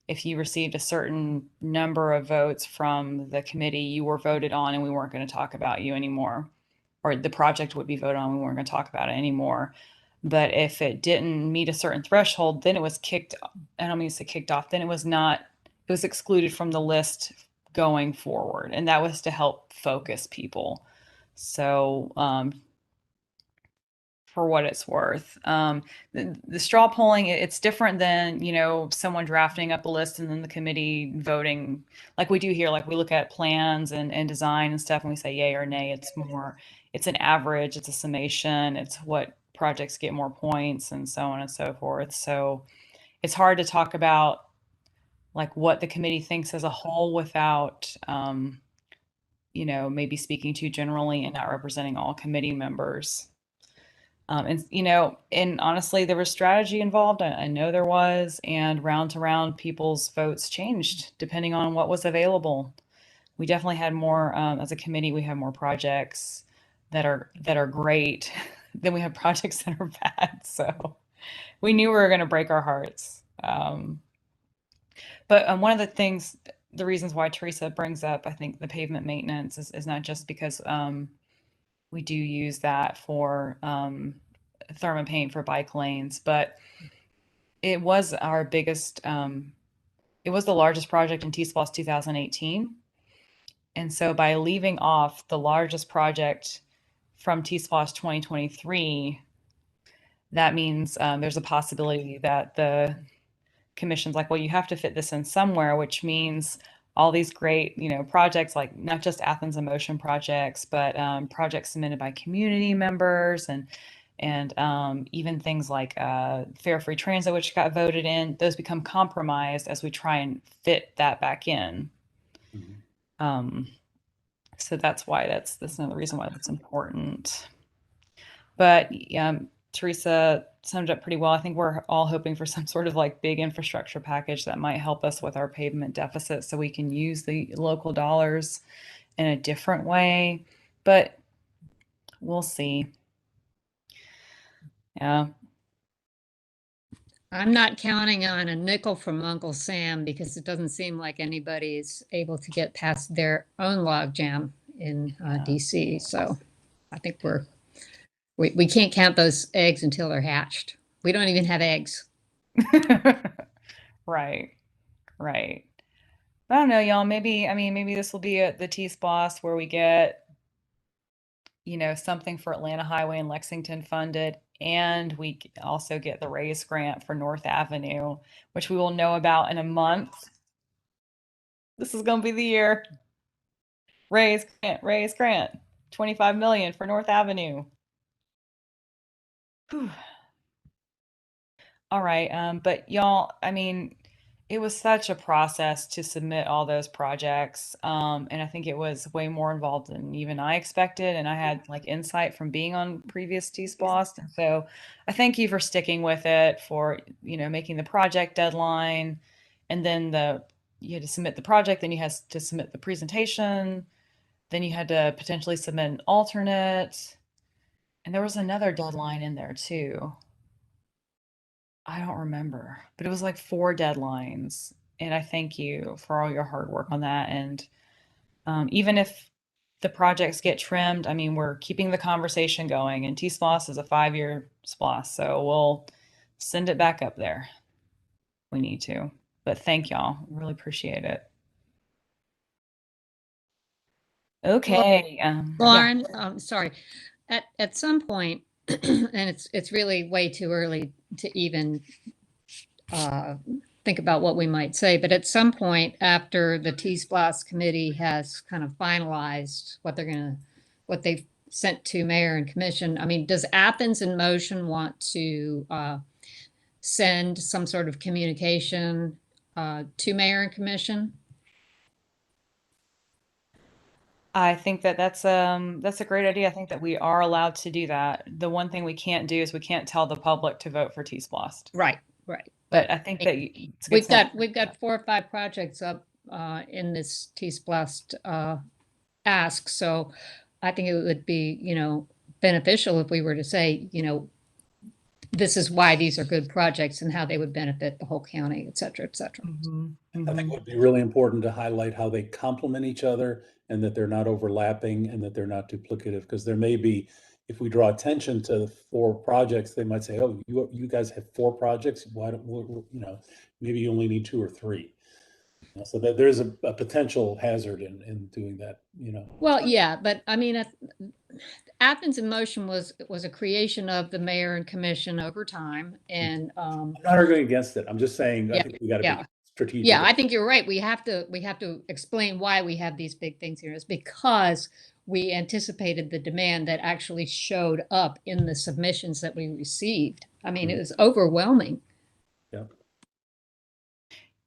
A: if you received a certain number of votes from the committee, you were voted on and we weren't going to talk about you anymore. Or the project would be voted on, we weren't going to talk about it anymore. But if it didn't meet a certain threshold, then it was kicked, I don't mean to say kicked off, then it was excluded from the list going forward. And that was to help focus people. So for what it's worth. The straw polling, it's different than, someone drafting up a list and then the committee voting like we do here. Like we look at plans and design and stuff and we say yay or nay. It's an average, it's a summation, it's what projects get more points and so on and so forth. So it's hard to talk about like what the committee thinks as a whole without, maybe speaking too generally and not representing all committee members. And honestly, there was strategy involved. I know there was, and round to round, people's votes changed depending on what was available. We definitely had more, as a committee, we have more projects that are great than we have projects that are bad. So we knew we were going to break our hearts. But one of the reasons why Teresa brings up, I think, the pavement maintenance is not just because we do use that for thermopaint for bike lanes, but it was our biggest, it was the largest project in T-Splost 2018. And so by leaving off the largest project from T-Splost 2023, that means there's a possibility that the commission's like, well, you have to fit this in somewhere, which means all these great, projects, like not just Athens in Motion projects, but projects submitted by community members And even things like fare free transit, which got voted in, those become compromised as we try and fit that back in. So that's why that's another reason why that's important. But Teresa summed it up pretty well. I think we're all hoping for some sort of like big infrastructure package that might help us with our pavement deficit so we can use the local dollars in a different way. But we'll see. Yeah.
E: I'm not counting on a nickel from Uncle Sam because it doesn't seem like anybody is able to get past their own logjam in DC. So I think we can't count those eggs until they're hatched. We don't even have eggs.
A: Right. Right. I don't know, y'all. Maybe this will be the T-Splosh where we get, something for Atlanta Highway and Lexington funded, and we also get the RAISE grant for North Avenue, which we will know about in a month. This is going to be the year. RAISE grant, 25 million for North Avenue. Whew. All right, but y'all, it was such a process to submit all those projects. And I think it was way more involved than even I expected. And I had like insight from being on previous T-Splosh. And so I thank you for sticking with it, for, making the project deadline. And then you had to submit the project, then you had to submit the presentation, then you had to potentially submit an alternate. And there was another deadline in there too. I don't remember, but it was like 4 deadlines. And I thank you for all your hard work on that. And even if the projects get trimmed, we're keeping the conversation going. And T-Splosh is a 5-year splosh, so we'll send it back up there. We need to. But thank y'all. Really appreciate it. Okay. Yeah.
E: Lauren, sorry. At some point, and it's really way too early to even think about what we might say, but at some point after the T-Splosh committee has kind of finalized what they've sent to mayor and commission, does Athens in Motion want to send some sort of communication to mayor and commission?
A: I think that's a great idea. I think that we are allowed to do that. The one thing we can't do is we can't tell the public to vote for T-Splosh.
E: Right.
A: But I think that
E: we've got 4 or 5 projects up in this T-Splosh ask. So I think it would be, beneficial if we were to say, this is why these are good projects and how they would benefit the whole county, et cetera, et cetera.
D: I think it would be really important to highlight how they complement each other and that they're not overlapping and that they're not duplicative, because there may be, if we draw attention to the 4 projects, they might say, oh, you guys have 4 projects. Why don't maybe you only need 2 or 3. So that there's a potential hazard in doing that,
E: Well, yeah, but Athens in Motion was a creation of the mayor and commission over time. And
D: I'm not arguing against it. I'm just saying, I think we got to be strategic.
E: Yeah, I think you're right. We have to explain why we have these big things here. It's because we anticipated the demand that actually showed up in the submissions that we received. It was overwhelming.
D: Yeah.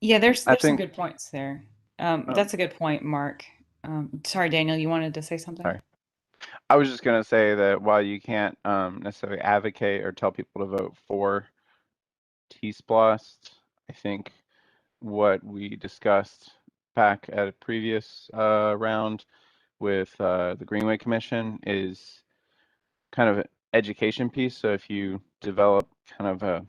A: Yeah, there's some good points there. That's a good point, Mark. Sorry, Daniel, you wanted to say something?
B: Sorry. I was just going to say that while you can't necessarily advocate or tell people to vote for T-Splosh, I think what we discussed back at a previous round with the Greenway Commission is kind of an education piece. So if you develop kind of a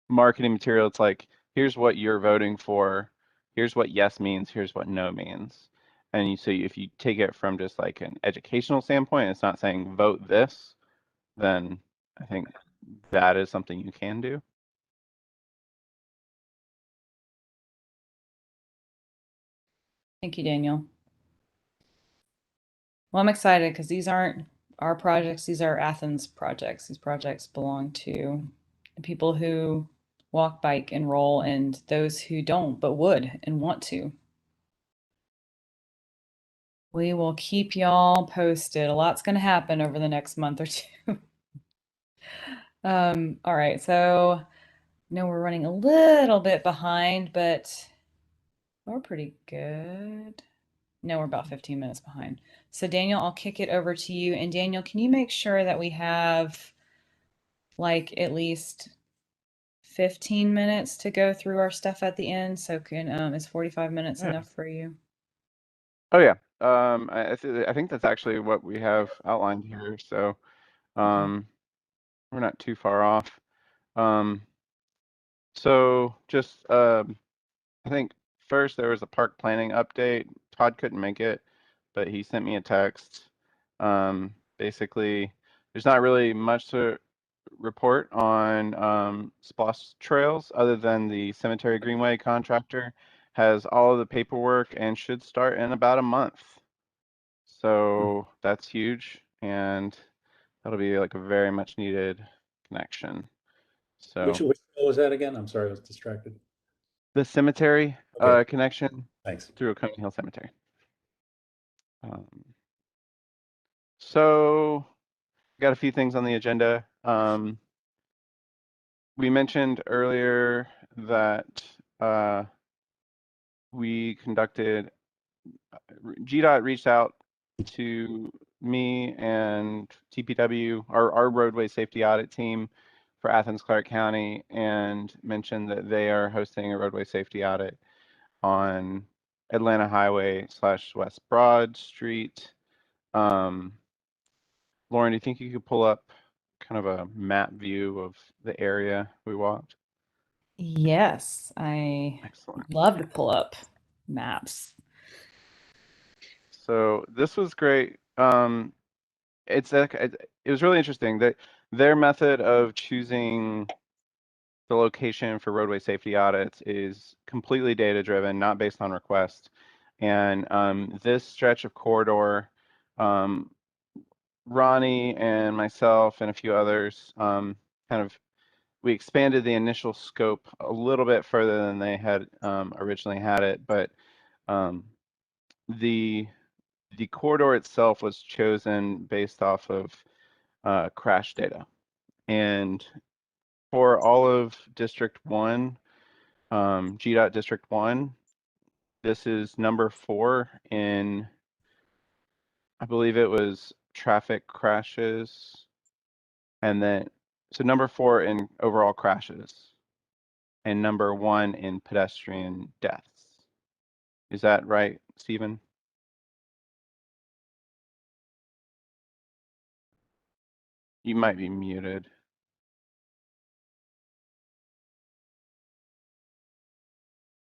B: marketing material, it's like, here's what you're voting for, here's what yes means, here's what no means. And if you take it from just like an educational standpoint, it's not saying vote this, then I think that is something you can do.
A: Thank you, Daniel. Well, I'm excited because these aren't our projects. These are Athens projects. These projects belong to the people who walk, bike, and roll, and those who don't, but would and want to. We will keep y'all posted. A lot's going to happen over the next month or 2. All right, so no, we're running a little bit behind, but we're pretty good. No, we're about 15 minutes behind. So Daniel, I'll kick it over to you. And Daniel, can you make sure that we have like at least 15 minutes to go through our stuff at the end? So can is 45 minutes
B: Yeah.
A: enough for you?
B: Oh yeah. I think that's actually what we have outlined here. So we're not too far off. So just I think first there was a park planning update. Todd couldn't make it, but he sent me a text. Basically, there's not really much to report on Splosh trails other than the Cemetery Greenway contractor has all of the paperwork and should start in about a month. So that's huge, and that'll be like a very much needed connection. So
D: Which trail was that again? I'm sorry, I was distracted.
B: the cemetery
D: Okay.
B: connection
D: Thanks.
B: through Oconee Hill Cemetery. So got a few things on the agenda. We mentioned earlier that we conducted, GDOT reached out to me and TPW, our roadway safety audit team for Athens-Clarke County, and mentioned that they are hosting a roadway safety audit on Atlanta Highway / West Broad Street. Lauren, do you think you could pull up kind of a map view of the area we walked?
A: Yes, I
B: Excellent.
A: love to pull up maps.
B: So this was great. It was really interesting that their method of choosing the location for roadway safety audits is completely data driven, not based on request. And this stretch of corridor, Ronnie and myself and a few others we expanded the initial scope a little bit further than they had originally had it, but the corridor itself was chosen based off of crash data. And for all of District 1, GDOT District 1, this is number 4 in, I believe it was traffic crashes, and then, so number 4 in overall crashes, and number 1 in pedestrian deaths. Is that right, Stephen? You might be muted.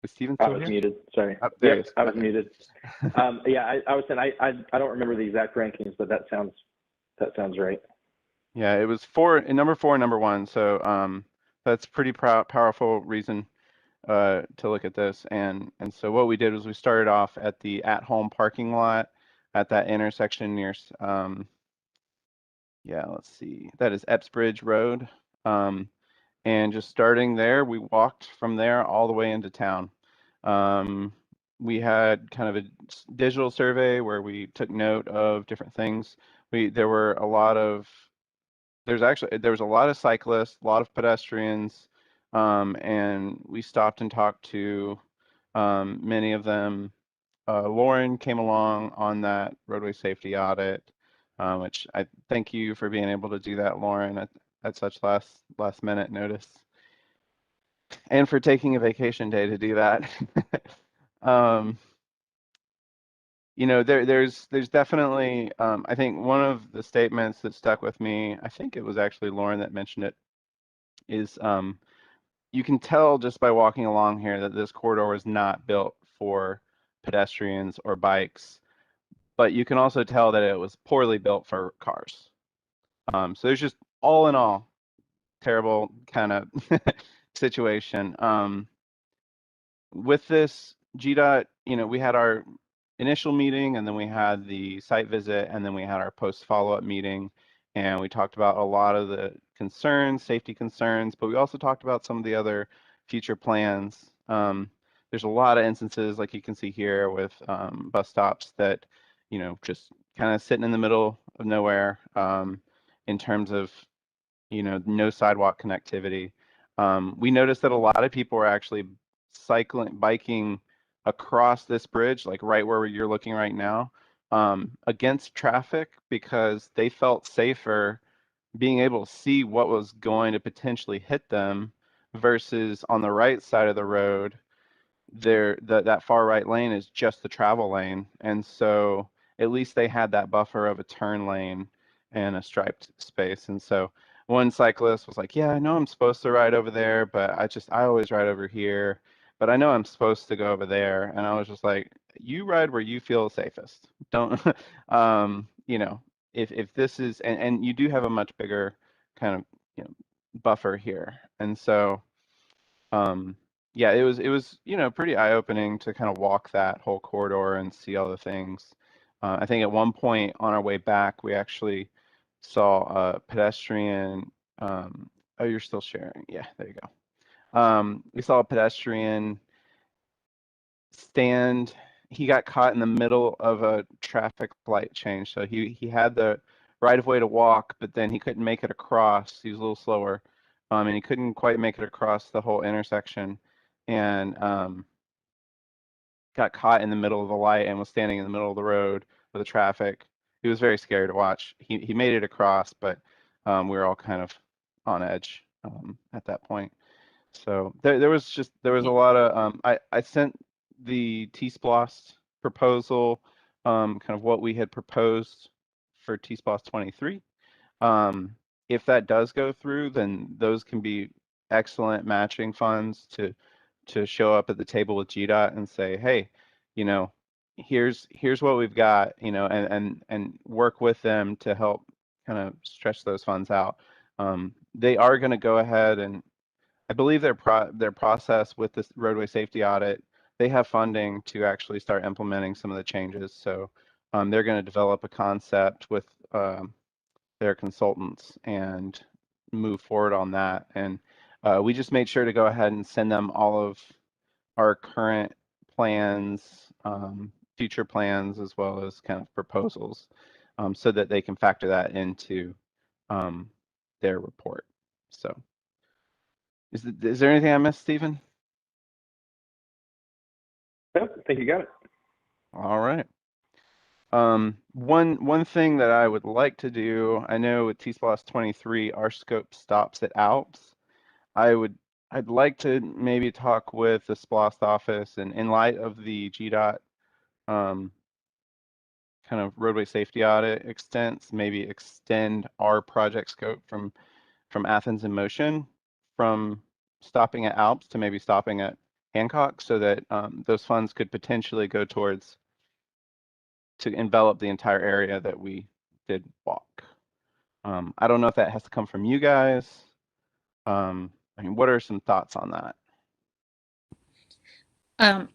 B: Is Stephen
C: I
B: still
C: was
B: here?
C: muted. Sorry.
B: Oh, there he
C: Yep,
B: is.
C: I was
B: Okay.
C: muted. Yeah, I was saying I don't remember the exact rankings, but that sounds right.
B: Yeah, it was number 4 and number 1. So that's pretty powerful reason to look at this. And so what we did was we started off at the at-home parking lot at that intersection near yeah, let's see, that is Epps Bridge Road. And just starting there, we walked from there all the way into town. We had kind of a digital survey where we took note of different things. There was a lot of cyclists, a lot of pedestrians, and we stopped and talked to many of them. Lauren came along on that roadway safety audit, which I thank you for being able to do that, Lauren, at such last minute notice, and for taking a vacation day to do that. There's definitely, I think one of the statements that stuck with me, I think it was actually Lauren that mentioned it, is you can tell just by walking along here that this corridor was not built for pedestrians or bikes, but you can also tell that it was poorly built for cars. So there's just, all in all, terrible kind of situation. With this GDOT, we had our initial meeting, and then we had the site visit, and then we had our post follow-up meeting, and we talked about a lot of the concerns, safety concerns, but we also talked about some of the other future plans. There's a lot of instances, like you can see here, with bus stops that, just kind of sitting in the middle of nowhere in terms of no sidewalk connectivity. We noticed that a lot of people were actually biking across this bridge, like right where you're looking right now, against traffic because they felt safer being able to see what was going to potentially hit them versus on the right side of the road that far right lane is just the travel lane, and so at least they had that buffer of a turn lane and a striped space. And so one cyclist was like, yeah, I know I'm supposed to ride over there, but I always ride over here, but I know I'm supposed to go over there. And I was just like, you ride where you feel safest. Don't if this is, and you do have a much bigger kind of buffer here. And so yeah, it was pretty eye-opening to kind of walk that whole corridor and see all the things. I think at one point on our way back, we actually saw a pedestrian. Oh, you're still sharing. Yeah, there you go. We saw a pedestrian stand. He got caught in the middle of a traffic light change. So he had the right of way to walk, but then he couldn't make it across. He was a little slower, and he couldn't quite make it across the whole intersection, and got caught in the middle of the light and was standing in the middle of the road with the traffic. He was very scary to watch. He made it across, but we were all kind of on edge at that point. So there was a lot of I sent the T-Splost proposal, kind of what we had proposed for T-Splost 23. If that does go through, then those can be excellent matching funds to show up at the table with GDOT and say, hey, here's what we've got, and work with them to help kind of stretch those funds out. They are going to go ahead and I believe their process with this roadway safety audit, they have funding to actually start implementing some of the changes. So they're going to develop a concept with their consultants and move forward on that. And we just made sure to go ahead and send them all of our current plans, future plans, as well as kind of proposals, so that they can factor that into their report. So. Is there anything I missed, Stephen?
C: Nope, I think you got it.
B: All right. One thing that I would like to do, I know with T-Splost 23, our scope stops at Alps. I'd like to maybe talk with the Splost office, and in light of the GDOT kind of roadway safety audit extents, maybe extend our project scope from Athens in Motion, from stopping at Alps to maybe stopping at Hancock, so that those funds could potentially go towards to envelop the entire area that we did walk. I don't know if that has to come from you guys. I mean, what are some thoughts on that?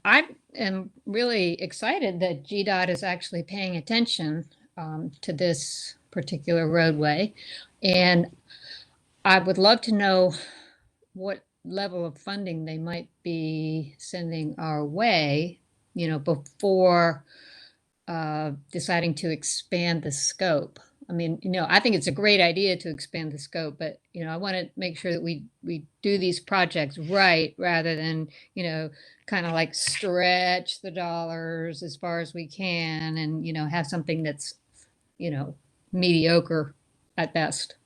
E: I am really excited that GDOT is actually paying attention to this particular roadway. And I would love to know what level of funding they might be sending our way, before deciding to expand the scope. I mean, I think it's a great idea to expand the scope, but I want to make sure that we do these projects right, rather than kind of like stretch the dollars as far as we can, and have something that's mediocre at best.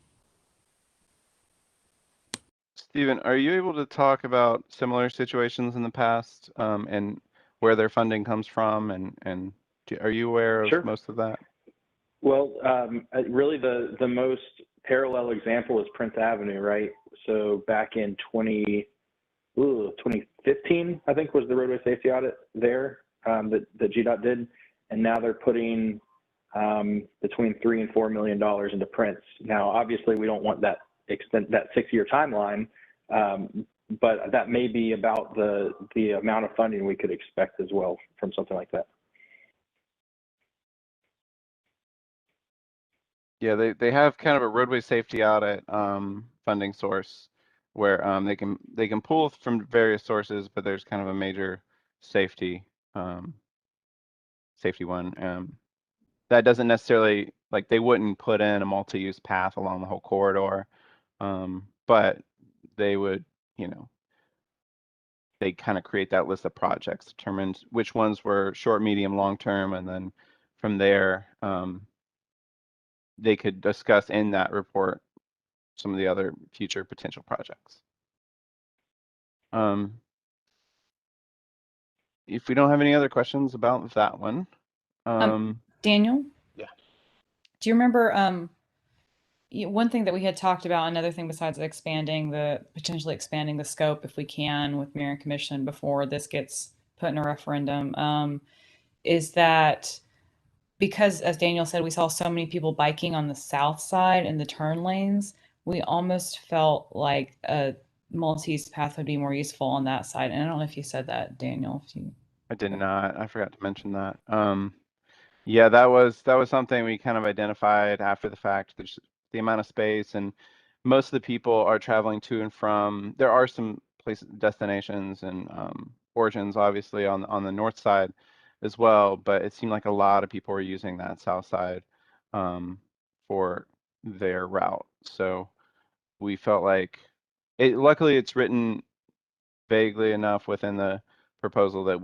B: Stephen, are you able to talk about similar situations in the past, and where their funding comes from, and are you aware of
C: Sure.
B: most of that?
C: Well, really the most parallel example is Prince Avenue, right? So back in 2015, I think, was the roadway safety audit there that GDOT did, and now they're putting between $3 and $4 million into Prince. Now, obviously, we don't want that 6-year timeline, but that may be about the amount of funding we could expect as well from something like that.
B: Yeah, they have kind of a roadway safety audit funding source where they can pull from various sources, but there's kind of a major safety one. That doesn't necessarily, like, they wouldn't put in a multi-use path along the whole corridor, But they would, you know, they kind of create that list of projects, determined which ones were short, medium, long term, and then from there, they could discuss in that report some of the other future potential projects. If we don't have any other questions about that one,
A: Daniel?
B: Yeah.
A: Do you remember one thing that we had talked about, another thing besides potentially expanding the scope if we can with Mayor and Commission before this gets put in a referendum, is that because, as Daniel said, we saw so many people biking on the south side in the turn lanes, we almost felt like a multi-use path would be more useful on that side. And I don't know if you said that, Daniel.
B: I did not. I forgot to mention that. Yeah, that was something we kind of identified after the fact. There's the amount of space, and most of the people are traveling to and from. There are some places, destinations, and origins, obviously, on the north side as well. But it seemed like a lot of people were using that south side for their route. So we felt like it. Luckily, it's written vaguely enough within the proposal that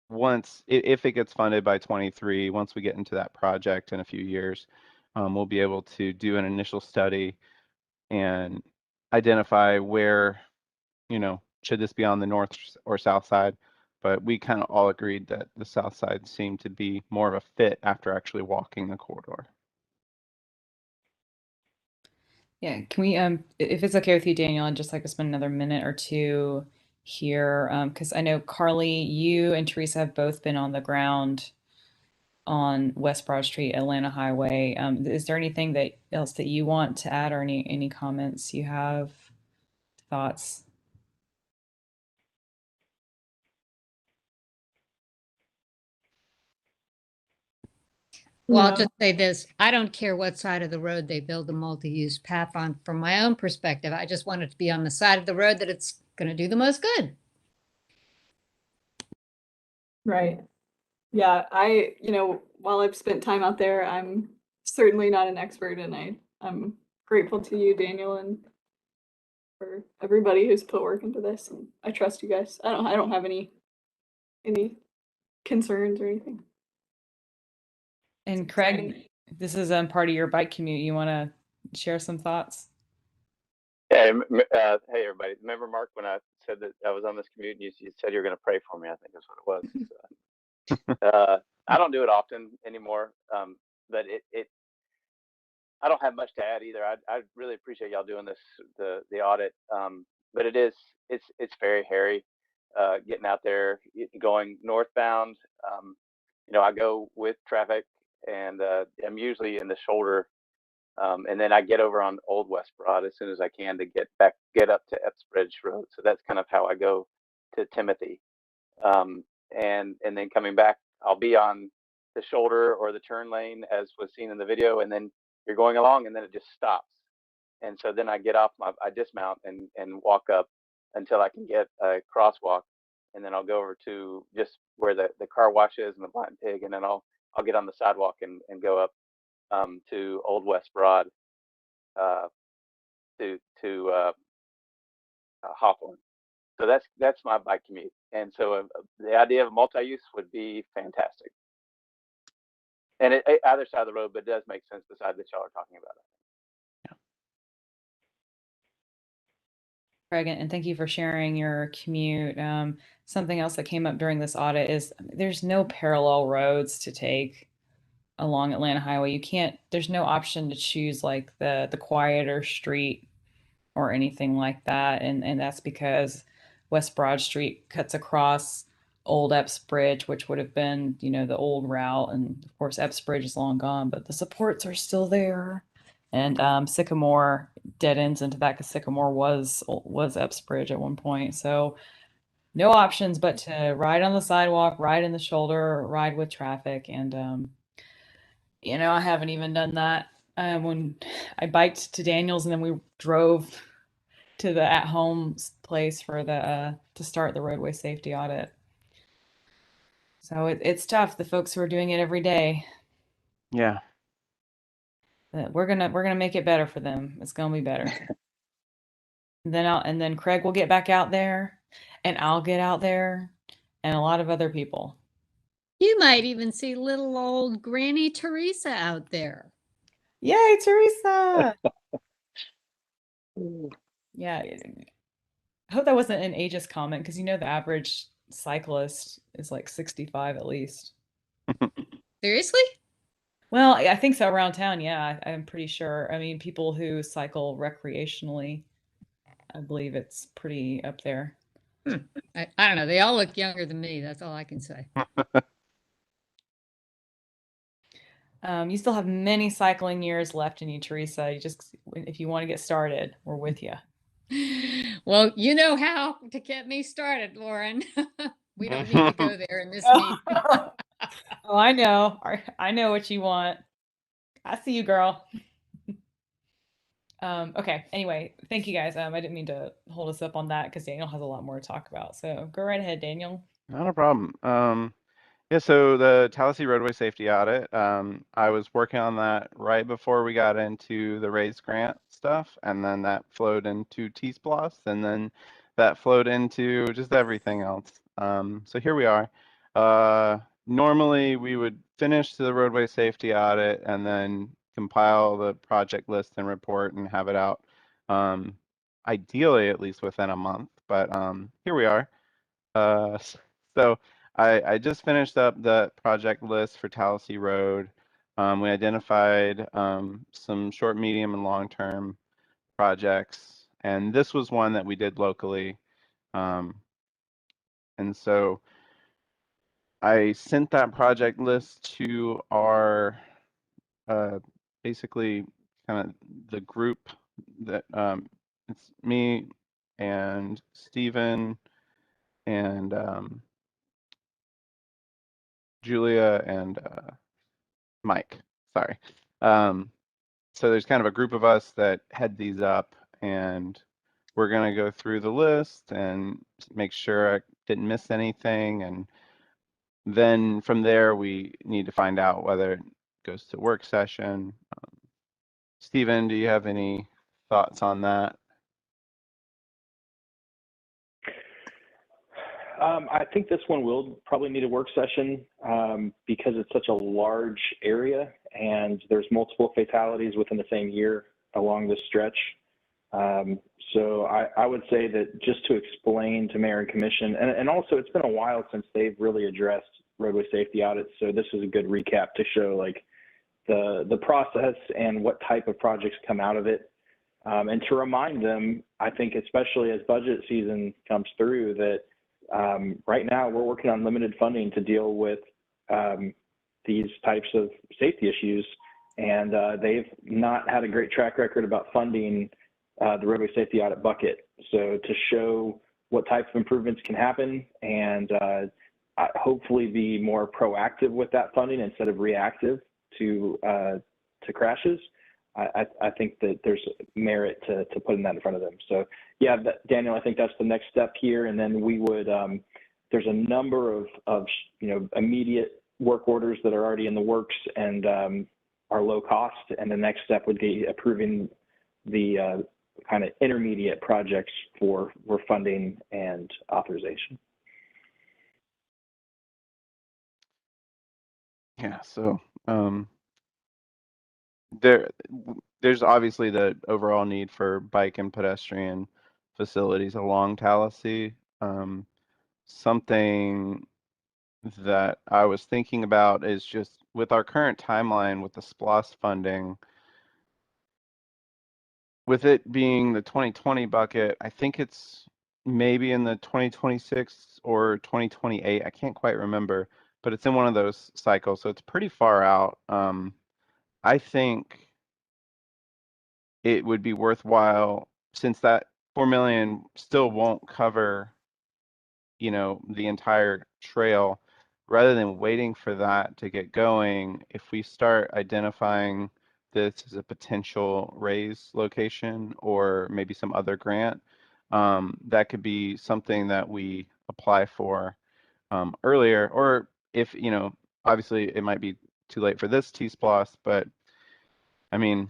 B: once, if it gets funded by 23, once we get into that project in a few years, we'll be able to do an initial study and identify where, you know, should this be on the north or south side. But we kind of all agreed that the south side seemed to be more of a fit after actually walking the corridor.
A: Yeah, can we, if it's okay with you, Daniel, I'd just like to spend another minute or two here, because I know Carly, you and Teresa have both been on the ground on West Broad Street, Atlanta Highway. Is there anything else that you want to add, or any comments you have, thoughts?
E: Well, I'll
F: No.
E: just say this. I don't care what side of the road they build a multi-use path on. From my own perspective, I just want it to be on the side of the road that it's going to do the most good.
F: Right. Yeah, while I've spent time out there, I'm certainly not an expert, and I'm grateful to you, Daniel, and for everybody who's put work into this. And I trust you guys. I don't have any concerns or anything.
A: And
F: It's
A: Craig,
F: exciting.
A: this is part of your bike commute. You want to share some thoughts?
H: Hey, hey everybody. Remember, Mark, when I said that I was on this commute and you said you were going to pray for me? I think that's what it was. I don't do it often anymore, but I don't have much to add either. I really appreciate y'all doing this, the audit, but it's very hairy getting out there, going northbound. I go with traffic, and I'm usually in the shoulder. And then I get over on Old West Broad as soon as I can to get up to Epps Road. So that's kind of how I go to Timothy. And then coming back, I'll be on the shoulder or the turn lane as was seen in the video, and then you're going along, and then it just stops. And so then I get off I dismount and walk up until I can get a crosswalk, and then I'll go over to just where the car wash is and the Blind Pig, and then I'll get on the sidewalk and go up to Old West Broad uh, to Hawthorne. So that's my bike commute, and so the idea of multi-use would be fantastic. And either side of the road, but it does make sense the side that y'all are talking about.
A: Craig, and thank you for sharing your commute. Something else that came up during this audit is there's no parallel roads to take along Atlanta Highway. There's no option to choose like the quieter street or anything like that. And that's because West Broad Street cuts across Old Epps Bridge, which would have been, the old route. And of course, Epps Bridge is long gone, but the supports are still there. And Sycamore dead ends into that because Sycamore was Epps Bridge at one point. So no options but to ride on the sidewalk, ride in the shoulder, ride with traffic. And I haven't even done that. When I biked to Daniels and then we drove to the at-home place for the to start the roadway safety audit. So it's tough. The folks who are doing it every day.
B: Yeah.
A: We're gonna make it better for them. It's gonna be better. and then Craig will get back out there, and I'll get out there, and a lot of other people.
E: You might even see little old Granny Teresa out there.
A: Yay, Teresa! Yeah, I hope that wasn't an ageist comment, because the average cyclist is like 65 at least.
E: Seriously?
A: Well, I think so around town. Yeah, I'm pretty sure. I mean, people who cycle recreationally, I believe it's pretty up there.
E: I don't know. They all look younger than me. That's all I can say.
A: You still have many cycling years left in you, Teresa. If you want to get started, we're with you.
E: Well, you know how to get me started, Lauren. We don't need to go there in this meeting.
A: Oh, I know. I know what you want. I see you, girl. Okay. Anyway, thank you guys. I didn't mean to hold us up on that because Daniel has a lot more to talk about. So go right ahead, Daniel.
B: Not a problem. Yeah, so the Tallahassee roadway safety audit, I was working on that right before we got into the raise grant stuff, and then that flowed into T-Splosh, and then that flowed into just everything else. So here we are. Normally we would finish the roadway safety audit and then compile the project list and report and have it out, ideally at least within a month, but here we are. So I just finished up the project list for Tallahassee Road. We identified some short, medium, and long-term projects, and this was one that we did locally. And so I sent that project list to our basically kind of the group that it's me and Stephen and Julia and Mike. Sorry. So there's kind of a group of us that head these up, and we're going to go through the list and make sure I didn't miss anything. And then from there, we need to find out whether it goes to work session. Stephen, do you have any thoughts on that?
C: I think this one will probably need a work session because it's such a large area and there's multiple fatalities within the same year along this stretch. So I would say that just to explain to Mayor and Commission, and also it's been a while since they've really addressed roadway safety audits, so this is a good recap to show like the process and what type of projects come out of it. And to remind them, I think especially as budget season comes through, that right now we're working on limited funding to deal with these types of safety issues, and they've not had a great track record about funding the roadway safety audit bucket. So to show what types of improvements can happen and hopefully be more proactive with that funding instead of reactive to crashes, I think that there's merit to putting that in front of them. So yeah, Daniel, I think that's the next step here. And then we would, there's a number of immediate work orders that are already in the works and are low cost. And the next step would be approving the kind of intermediate projects for funding and authorization.
B: Yeah, so there's obviously the overall need for bike and pedestrian facilities along Tallahassee. Something that I was thinking about is just with our current timeline with the SPLOST funding, with it being the 2020 bucket, I think it's maybe in the 2026 or 2028. I can't quite remember, but it's in one of those cycles, so it's pretty far out. I think it would be worthwhile, since that 4 million still won't cover, the entire trail, rather than waiting for that to get going, if we start identifying this as a potential raise location or maybe some other grant, that could be something that we apply for earlier, or if, obviously it might be too late for this T-Splosh, but I mean,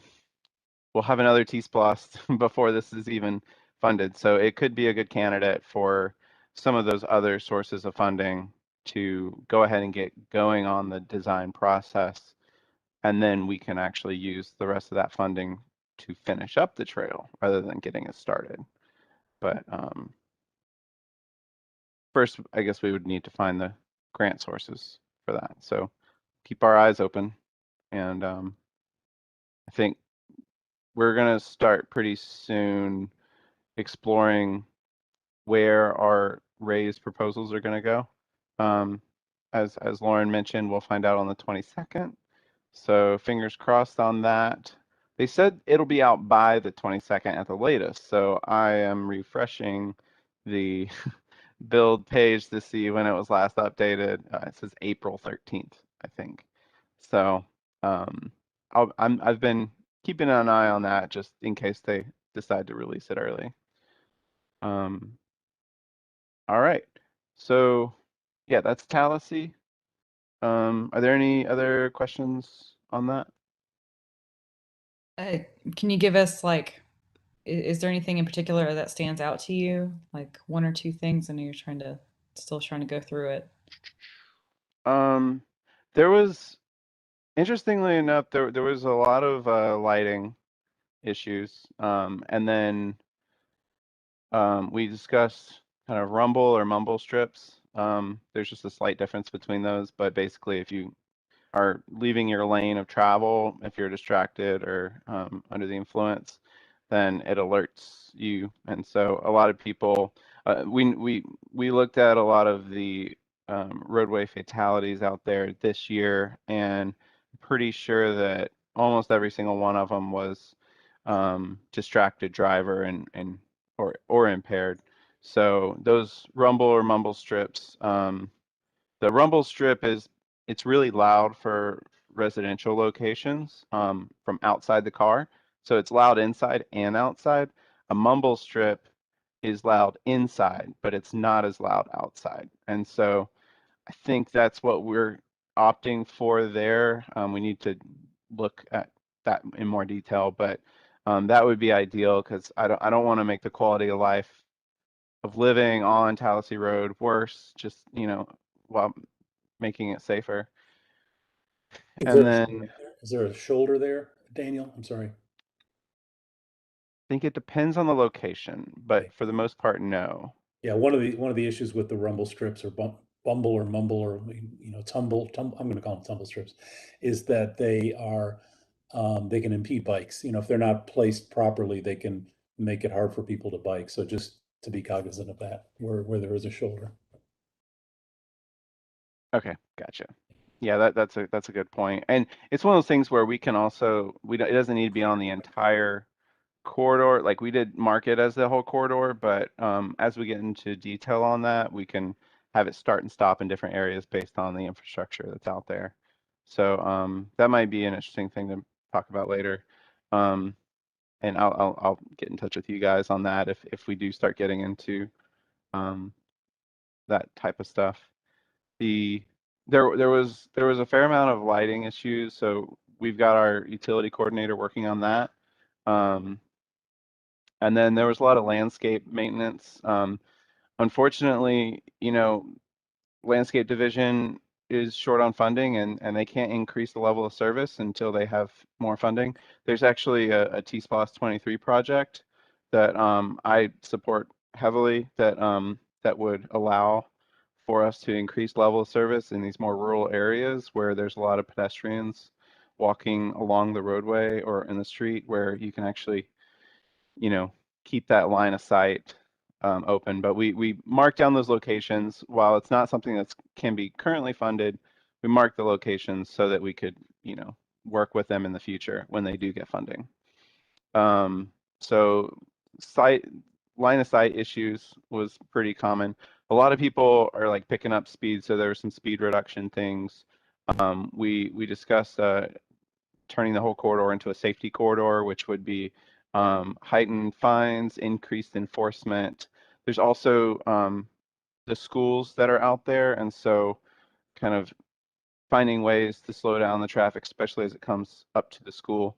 B: we'll have another T-Splosh before this is even funded. So it could be a good candidate for some of those other sources of funding to go ahead and get going on the design process. And then we can actually use the rest of that funding to finish up the trail rather than getting it started. But first, I guess we would need to find the grant sources for that. So keep our eyes open. And I think we're going to start pretty soon exploring where our raised proposals are going to go. As Lauren mentioned, we'll find out on the 22nd. So fingers crossed on that. They said it'll be out by the 22nd at the latest. So I am refreshing the build page to see when it was last updated. It says April 13th, I think. So I've been keeping an eye on that just in case they decide to release it early. All right. So yeah, that's Tallahassee. Are there any other questions on that?
A: Can you give us like, is there anything in particular that stands out to you? Like one or two things? I know you're still trying to go through it.
B: There was, interestingly enough, there was a lot of lighting issues. And then we discussed kind of rumble or mumble strips. There's just a slight difference between those, but basically if you are leaving your lane of travel, if you're distracted or under the influence, then it alerts you. And so a lot of people, we looked at a lot of the roadway fatalities out there this year, and I'm pretty sure that almost every single one of them was distracted driver or impaired. So those rumble or mumble strips, the rumble strip it's really loud for residential locations from outside the car. So it's loud inside and outside. A mumble strip is loud inside, but it's not as loud outside. And so I think that's what we're opting for there. We need to look at that in more detail, but that would be ideal because I don't want to make the quality of life of living on Tallahassee Road worse, just, while making it safer. And then
D: Is there a shoulder there, Daniel? I'm sorry.
B: I think it depends on the location, but for the most part, no.
D: Yeah, one of the issues with the rumble strips or bumble or mumble or tumble, I'm going to call them tumble strips, is that they can impede bikes. If they're not placed properly, they can make it hard for people to bike. So just to be cognizant of that, where there is a shoulder.
B: Okay, gotcha. Yeah, that's a good point. And it's one of those things where we can also it doesn't need to be on the entire corridor. Like we did mark it as the whole corridor, but as we get into detail on that, we can have it start and stop in different areas based on the infrastructure that's out there. So that might be an interesting thing to talk about later. And I'll get in touch with you guys on that if we do start getting into that type of stuff. There was a fair amount of lighting issues, so we've got our utility coordinator working on that. And then there was a lot of landscape maintenance. Unfortunately, landscape division is short on funding and they can't increase the level of service until they have more funding. There's actually a T-SPOS 23 project that I support heavily that would allow for us to increase level of service in these more rural areas where there's a lot of pedestrians walking along the roadway or in the street, where you can actually, keep that line of sight open. But we mark down those locations. While it's not something that can be currently funded, we mark the locations so that we could, work with them in the future when they do get funding. So line of sight issues was pretty common. A lot of people are like picking up speed, so there were some speed reduction things. We discussed turning the whole corridor into a safety corridor, which would be heightened fines, increased enforcement. There's also the schools that are out there, and so kind of finding ways to slow down the traffic, especially as it comes up to the school.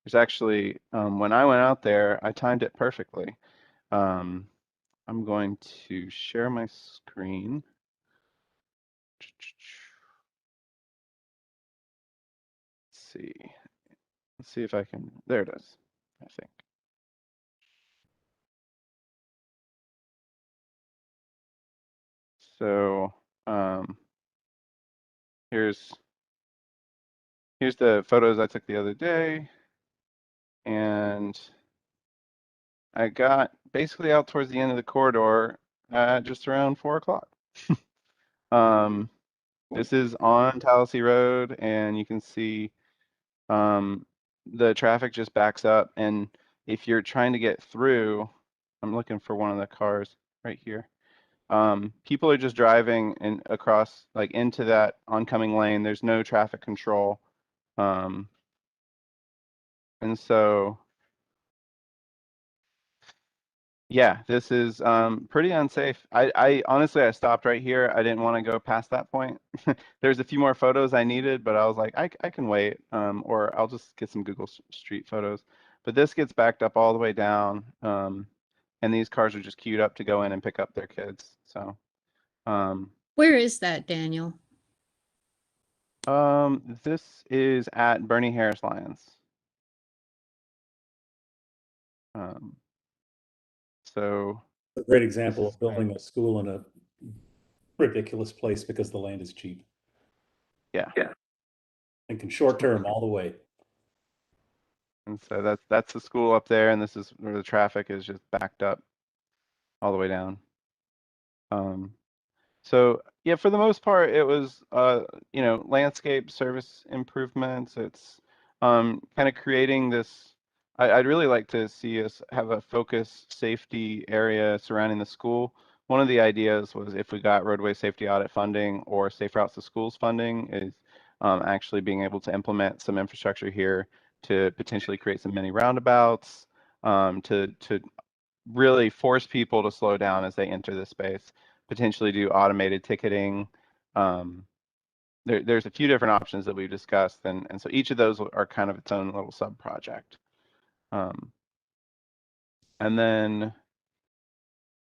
B: there's actually, when I went out there, I timed it perfectly. I'm going to share my screen. Let's see if I can, there it is, I think. So here's the photos I took the other day, and I got basically out towards the end of the corridor at just around 4 o'clock. This is on Tallahassee Road, and you can see the traffic just backs up, and if you're trying to get through, I'm looking for one of the cars right here. People are just driving and across, like, into that oncoming lane. There's no traffic control. And so, yeah, this is pretty unsafe. I honestly, I stopped right here. I didn't want to go past that point. There's a few more photos I needed, but I was like, I can wait, or I'll just get some Google Street photos. But this gets backed up all the way down, and these cars are just queued up to go in and pick up their kids. So,
E: Where is that, Daniel?
B: this is at Bernie Harris Lions. So
D: A great example of building a school in a ridiculous place because the land is cheap.
B: yeah.
D: Thinking short term all the way.
B: And so that's the school up there, and this is where the traffic is just backed up all the way down. So yeah, for the most part, it was landscape service improvements. It's kind of creating this. I'd really like to see us have a focus safety area surrounding the school. One of the ideas was if we got roadway safety audit funding or safe routes to schools funding, is actually being able to implement some infrastructure here to potentially create some mini roundabouts, to really force people to slow down as they enter this space, potentially do automated ticketing. There's a few different options that we've discussed, and so each of those are kind of its own little sub project. And then,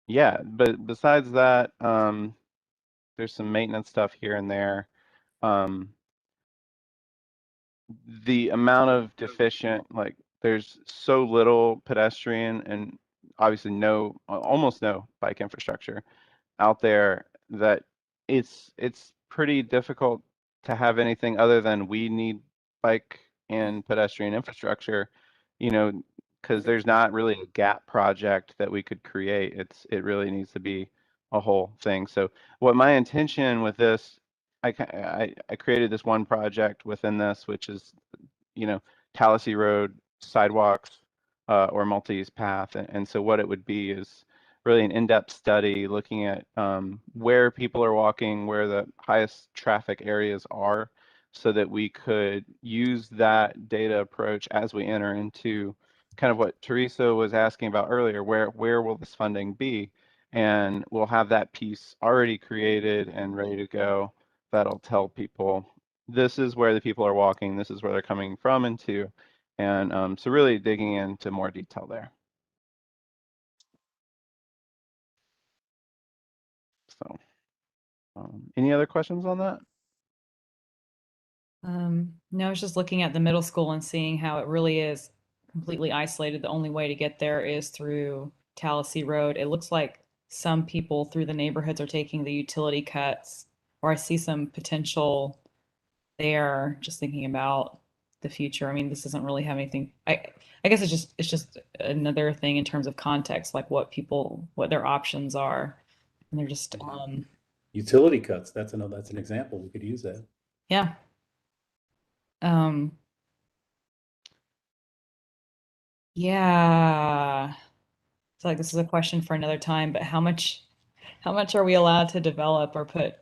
B: yeah, but besides that, there's some maintenance stuff here and there. The amount of deficient, like, there's so little pedestrian and obviously almost no bike infrastructure out there that it's pretty difficult to have anything other than we need bike and pedestrian infrastructure, because there's not really a gap project that we could create. It really needs to be a whole thing. So what my intention with this, I created this one project within this, which is, Tallahassee Road sidewalks, or multi-use path. And so what it would be is really an in-depth study looking at where people are walking, where the highest traffic areas are, so that we could use that data approach as we enter into kind of what Teresa was asking about earlier, where will this funding be? And we'll have that piece already created and ready to go. That'll tell people this is where the people are walking, this is where they're coming from and to, and so really digging into more detail there. So, any other questions on that?
A: No, I was just looking at the middle school and seeing how it really is completely isolated. The only way to get there is through Tallahassee Road. It looks like some people through the neighborhoods are taking the utility cuts, or I see some potential there, just thinking about the future. I mean, this doesn't really have anything. I guess it's just another thing in terms of context, like what their options are. And they're just
D: Utility cuts, that's an example. We could use that.
A: yeah. Yeah. It's like this is a question for another time, but how much are we allowed to develop or put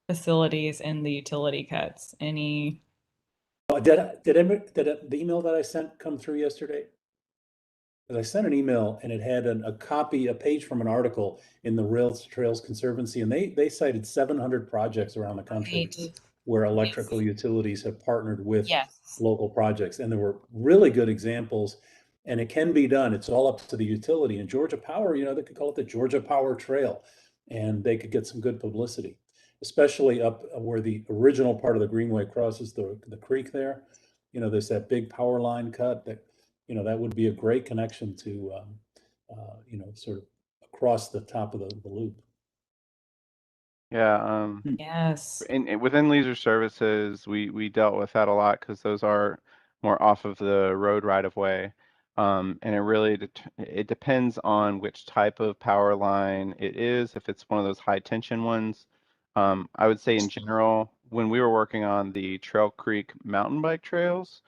A: facilities in the utility cuts? Any
D: Did the email that I sent come through yesterday? Because I sent an email and it had a page from an article in the Rails Trails Conservancy, and they cited 700 projects around the country.
A: right.
D: where electrical utilities have partnered with
A: Yes.
D: local projects. And there were really good examples, and it can be done. It's all up to the utility. And Georgia Power, they could call it the Georgia Power Trail, and they could get some good publicity, especially up where the original part of the Greenway crosses the creek there. There's that big power line cut that would be a great connection to, sort of across the top of the loop.
B: Yeah.
A: Yes.
B: And within leisure services, we dealt with that a lot because those are more off of the road right of way. And it really it depends on which type of power line it is. If it's one of those high tension ones, I would say in general, when we were working on the Trail Creek mountain bike trails,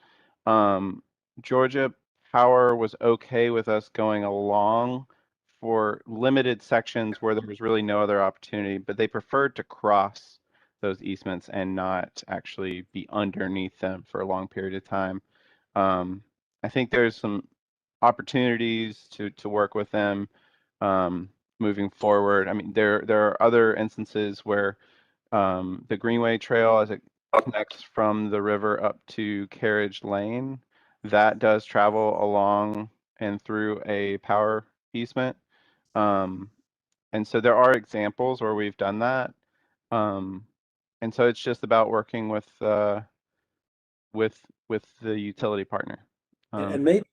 B: Georgia Power was okay with us going along for limited sections where there was really no other opportunity, but they preferred to cross those easements and not actually be underneath them for a long period of time. I think there's some opportunities to work with them moving forward. I mean, there are other instances where the Greenway Trail, as it connects from the river up to Carriage Lane, that does travel along and through a power easement. And so there are examples where we've done that. And so it's just about working with with the utility partner.
D: And maybe,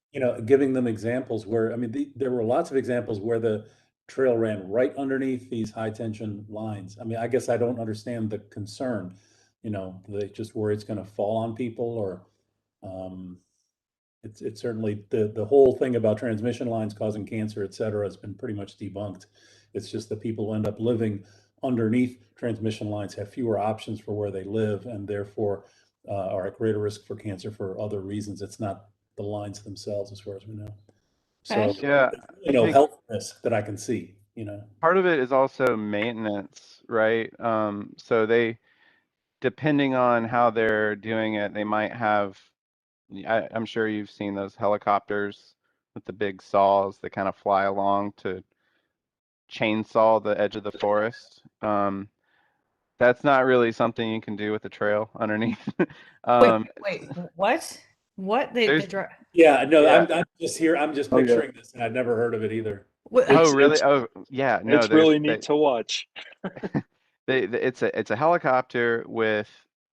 D: giving them examples where, I mean, there were lots of examples where the trail ran right underneath these high tension lines. I mean, I guess I don't understand the concern, they just worry it's going to fall on people, or it's certainly the whole thing about transmission lines causing cancer, et cetera, has been pretty much debunked. It's just that people who end up living underneath transmission lines have fewer options for where they live, and therefore are at greater risk for cancer for other reasons. It's not the lines themselves, as far as we know. So,
A: Okay.
B: Yeah, I think
D: health risk that I can see,
B: part of it is also maintenance, right? So they, depending on how they're doing it, they might have, I'm sure you've seen those helicopters with the big saws that kind of fly along to chainsaw the edge of the forest. That's not really something you can do with the trail underneath.
A: Wait, what? What they
B: There's,
A: drive?
D: Yeah, no,
B: yeah.
D: I'm just here. I'm just
I: Oh, yeah.
D: picturing this, and I'd never heard of it either.
A: What?
B: Oh, really?
I: It's
B: Oh, yeah. No,
I: it's
B: there's
I: really neat to watch.
B: it's a helicopter with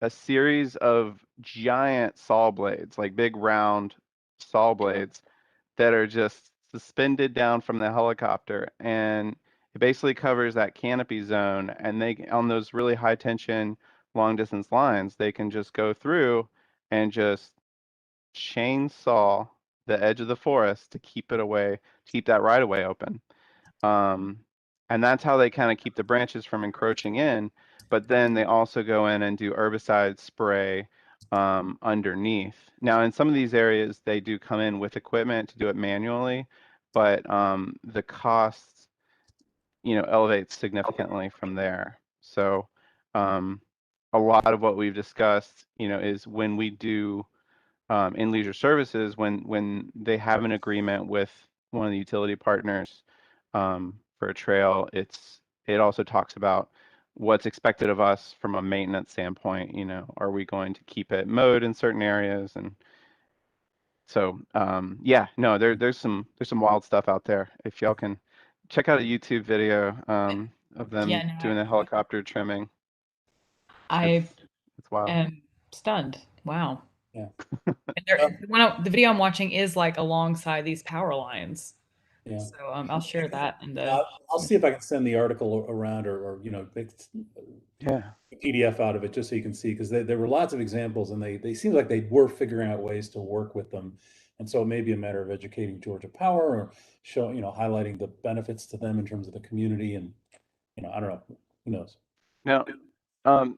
B: a series of giant saw blades, like big round saw blades that are just suspended down from the helicopter, and it basically covers that canopy zone. And they, on those really high tension long distance lines, they can just go through and just chainsaw the edge of the forest to keep it away, to keep that right of way open. Um, and that's how they kind of keep the branches from encroaching in. But then they also go in and do herbicide spray underneath. Now, in some of these areas, they do come in with equipment to do it manually, but the costs, elevates significantly from there. So a lot of what we've discussed, is when we do in leisure services, when they have an agreement with one of the utility partners for a trail, it also talks about what's expected of us from a maintenance standpoint. Are we going to keep it mowed in certain areas? And so yeah, no, there's some wild stuff out there. If y'all can check out a YouTube video of them
A: Yeah, no,
B: doing the helicopter trimming,
A: I
B: it's wild.
A: am stunned. Wow.
D: Yeah.
A: And the video I'm watching is like alongside these power lines.
D: Yeah.
A: So I'll share that in the.
D: I'll see if I can send the article around, or make
B: Yeah.
D: a PDF out of it, just so you can see, because there were lots of examples, and they seemed like they were figuring out ways to work with them. And so it may be a matter of educating Georgia Power, or highlighting the benefits to them in terms of the community. And, I don't know, who knows?
B: Now,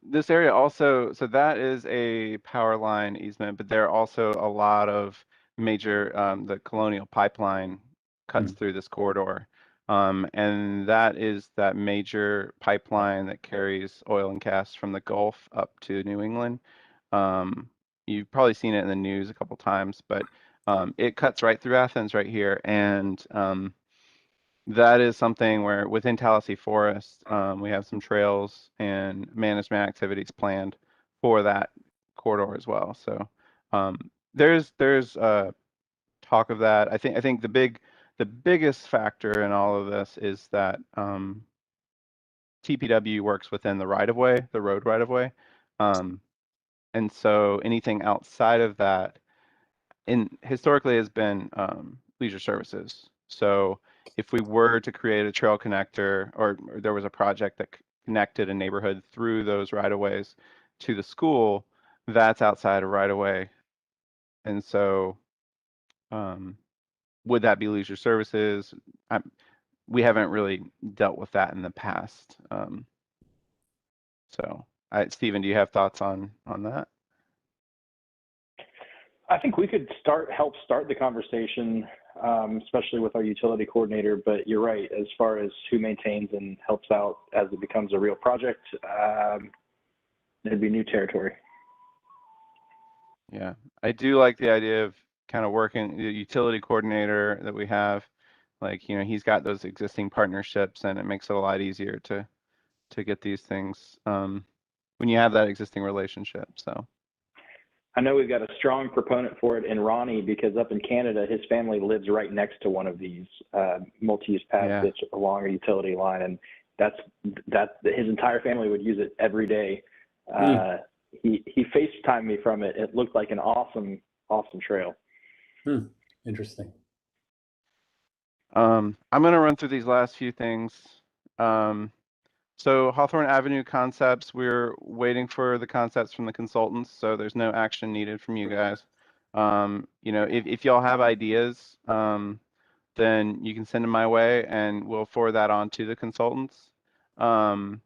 B: this area also, so that is a power line easement, but there are also a lot of major, the Colonial Pipeline cuts through this corridor. And that is that major pipeline that carries oil and gas from the Gulf up to New England. You've probably seen it in the news a couple times, but it cuts right through Athens right here. And that is something where within Tallahassee Forest, we have some trails and management activities planned for that corridor as well. So there's talk of that. I think the biggest factor in all of this is that TPW works within the right-of-way, the road right-of-way. And so anything outside of that historically has been leisure services. So if we were to create a trail connector, or there was a project that connected a neighborhood through those right-of-ways to the school, that's outside of right-of-way. And so would that be leisure services? We haven't really dealt with that in the past. So, Stephen, do you have thoughts on that?
C: I think we could help start the conversation, especially with our utility coordinator. But you're right, as far as who maintains and helps out as it becomes a real project, it'd be new territory.
B: Yeah, I do like the idea of kind of working the utility coordinator that we have. Like, you know, he's got those existing partnerships, and it makes it a lot easier to get these things when you have that existing relationship. So
C: I know we've got a strong proponent for it in Ronnie, because up in Canada, his family lives right next to one of these multi-use paths that's along a utility line, and that's his entire family would use it every day. He FaceTimed me from it. It looked like an awesome trail.
D: Interesting.
B: I'm going to run through these last few things. So Hawthorne Avenue concepts, we're waiting for the concepts from the consultants, so there's no action needed from you guys. You know, if y'all have ideas, then you can send them my way and we'll forward that on to the consultants. But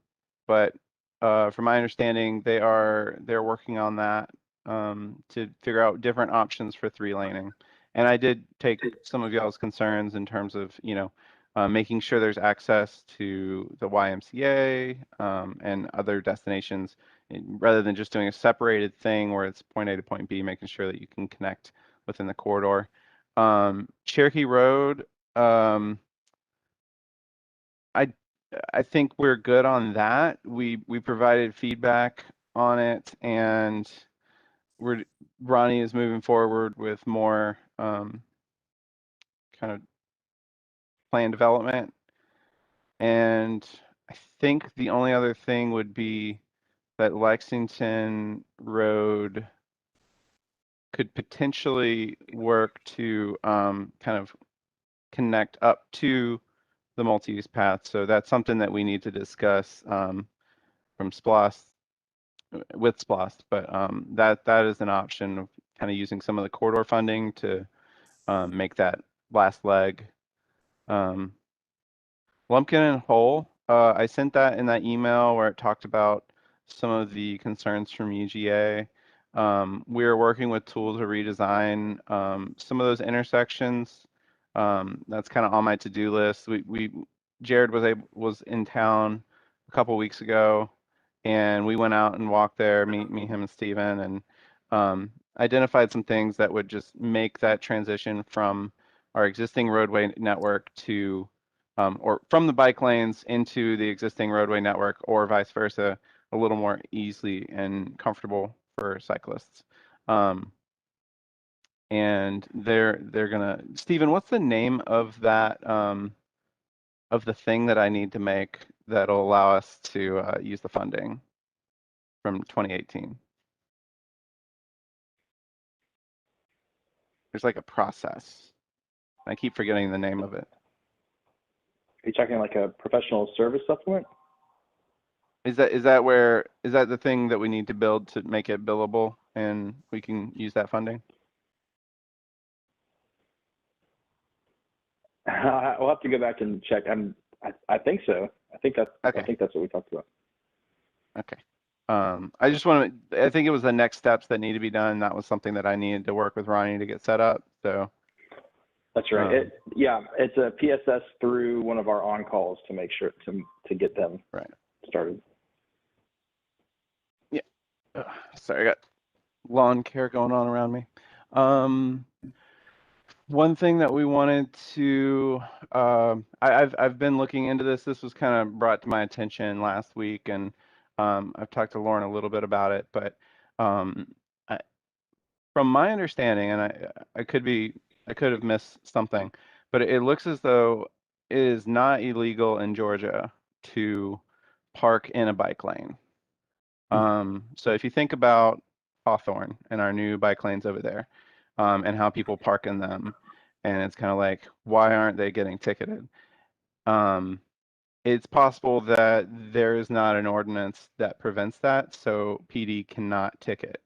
B: from my understanding, they're working on that to figure out different options for 3-laning. And I did take some of y'all's concerns in terms of, you know, making sure there's access to the YMCA and other destinations, rather than just doing a separated thing where it's point A to point B, making sure that you can connect within the corridor. Cherokee Road, I think we're good on that. We provided feedback on it, and Ronnie is moving forward with more kind of plan development. And I think the only other thing would be that Lexington Road could potentially work to kind of connect up to the multi-use path. So that's something that we need to discuss from SPLOST with SPLOST, but that is an option of kind of using some of the corridor funding to make that last leg. Lumpkin and Hole, I sent that in that email where it talked about some of the concerns from UGA. We're working with tools to redesign some of those intersections. That's kind of on my to-do list. Jared was in town a couple weeks ago, and we went out and walked there, me, him, and Steven, and identified some things that would just make that transition from our existing roadway network to or from the bike lanes into the existing roadway network, or vice versa, a little more easily and comfortable for cyclists. And they're gonna, Stephen, what's the name of that of the thing that I need to make that'll allow us to use the funding from 2018? There's like a process. I keep forgetting the name of it.
C: Are you talking like a professional service supplement?
B: Is that the thing that we need to build to make it billable and we can use that funding?
C: We'll have to go back and check. I think so. I think that's
B: okay.
C: I think that's what we talked about.
B: Okay. I just want to. I think it was the next steps that need to be done. That was something that I needed to work with Ronnie to get set up. So.
C: That's right. It's a PSS through one of our on-calls to make sure to get them started.
B: Yeah. Sorry, I got lawn care going on around me. One thing that we wanted to, I've been looking into this. This was kind of brought to my attention last week, and I've talked to Lauren a little bit about it. But I, from my understanding, and I could have missed something, but it looks as though it is not illegal in Georgia to park in a bike lane. So if you think about Hawthorne and our new bike lanes over there, and how people park in them, and it's kind of like, why aren't they getting ticketed? It's possible that there is not an ordinance that prevents that, so PD cannot ticket.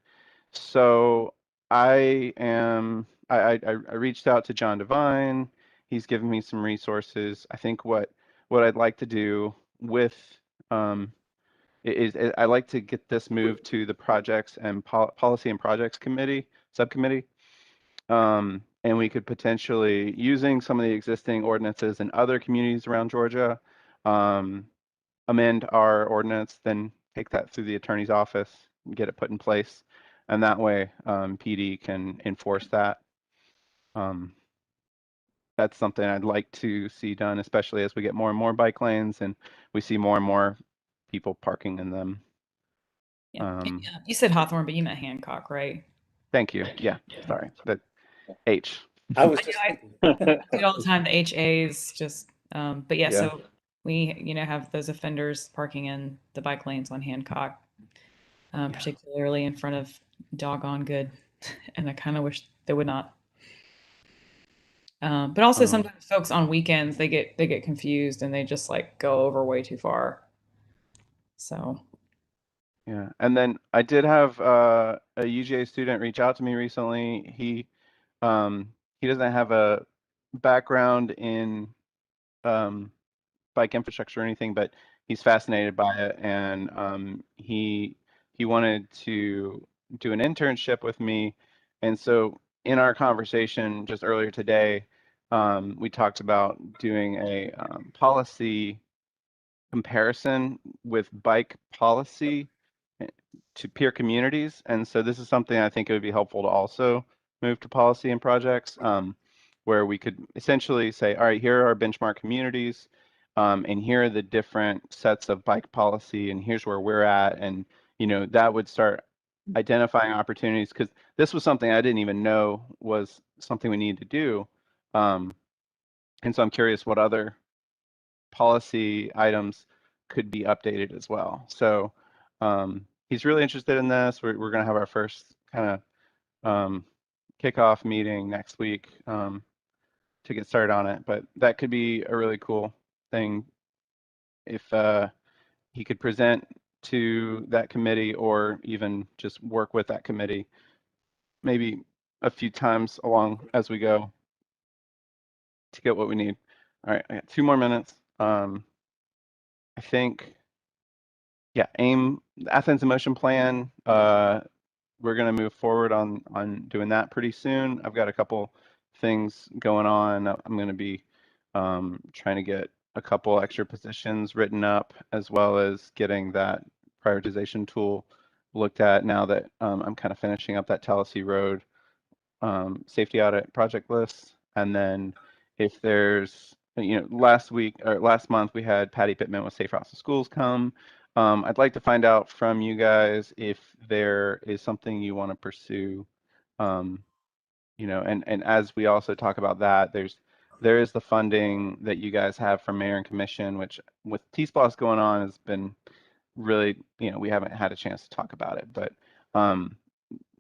B: So I reached out to John Devine. He's given me some resources. I think what I'd like to do with is I like to get this moved to the projects and policy and projects committee subcommittee. And we could potentially, using some of the existing ordinances in other communities around Georgia, amend our ordinance, then take that through the attorney's office and get it put in place. And that way, PD can enforce that. That's something I'd like to see done, especially as we get more and more bike lanes and we see more and more people parking in them.
A: Yeah. You said Hawthorne, but you meant Hancock, right?
B: Thank you. Yeah, sorry. But H.
D: I was just
A: I do it all the time. The HAs just, but yeah,
B: Yeah.
A: so we, have those offenders parking in the bike lanes on Hancock, particularly in front of Doggone Good. And I kind of wish they would not. But also sometimes folks on weekends, they get confused and they just like go over way too far. So.
B: Yeah, and then I did have a UGA student reach out to me recently. He doesn't have a background in bike infrastructure or anything, but he's fascinated by it, and he wanted to do an internship with me. And so in our conversation just earlier today, we talked about doing a policy comparison with bike policy to peer communities. And so this is something I think it would be helpful to also move to policy and projects, where we could essentially say, all right, here are our benchmark communities, and here are the different sets of bike policy, and here's where we're at. And, that would start identifying opportunities, because this was something I didn't even know was something we needed to do. And so I'm curious what other policy items could be updated as well. So he's really interested in this. We're going to have our first kind of kickoff meeting next week to get started on it. But that could be a really cool thing if he could present to that committee, or even just work with that committee maybe a few times along as we go to get what we need. All right, I got 2 more minutes. I think, yeah, Athens in Motion plan. We're going to move forward on doing that pretty soon. I've got a couple things going on. I'm going to be trying to get a couple extra positions written up, as well as getting that prioritization tool looked at now that I'm kind of finishing up that Tallahassee Road safety audit project list. And then if there's, last month we had Patty Pittman with Safe Routes to Schools come. I'd like to find out from you guys if there is something you want to pursue, and as we also talk about that, there is the funding that you guys have from mayor and commission, which with T-SPLOS going on has been really, we haven't had a chance to talk about it, but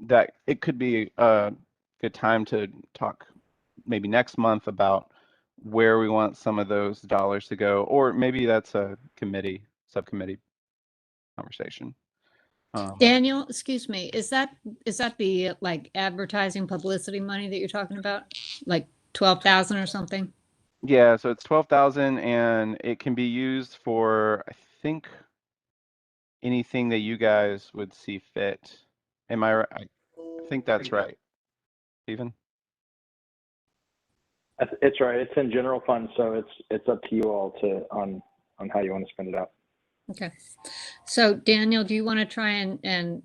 B: that it could be a good time to talk maybe next month about where we want some of those dollars to go, or maybe that's a subcommittee conversation.
E: Daniel, excuse me, is that the like advertising publicity money that you're talking about? Like 12,000 or something?
B: Yeah, so it's 12,000, and it can be used for, I think, anything that you guys would see fit. Am I right? I think that's right. Stephen?
C: It's right. It's in general fund, so it's up to you all on how you want to spend it out.
E: Okay. So Daniel, do you want to try and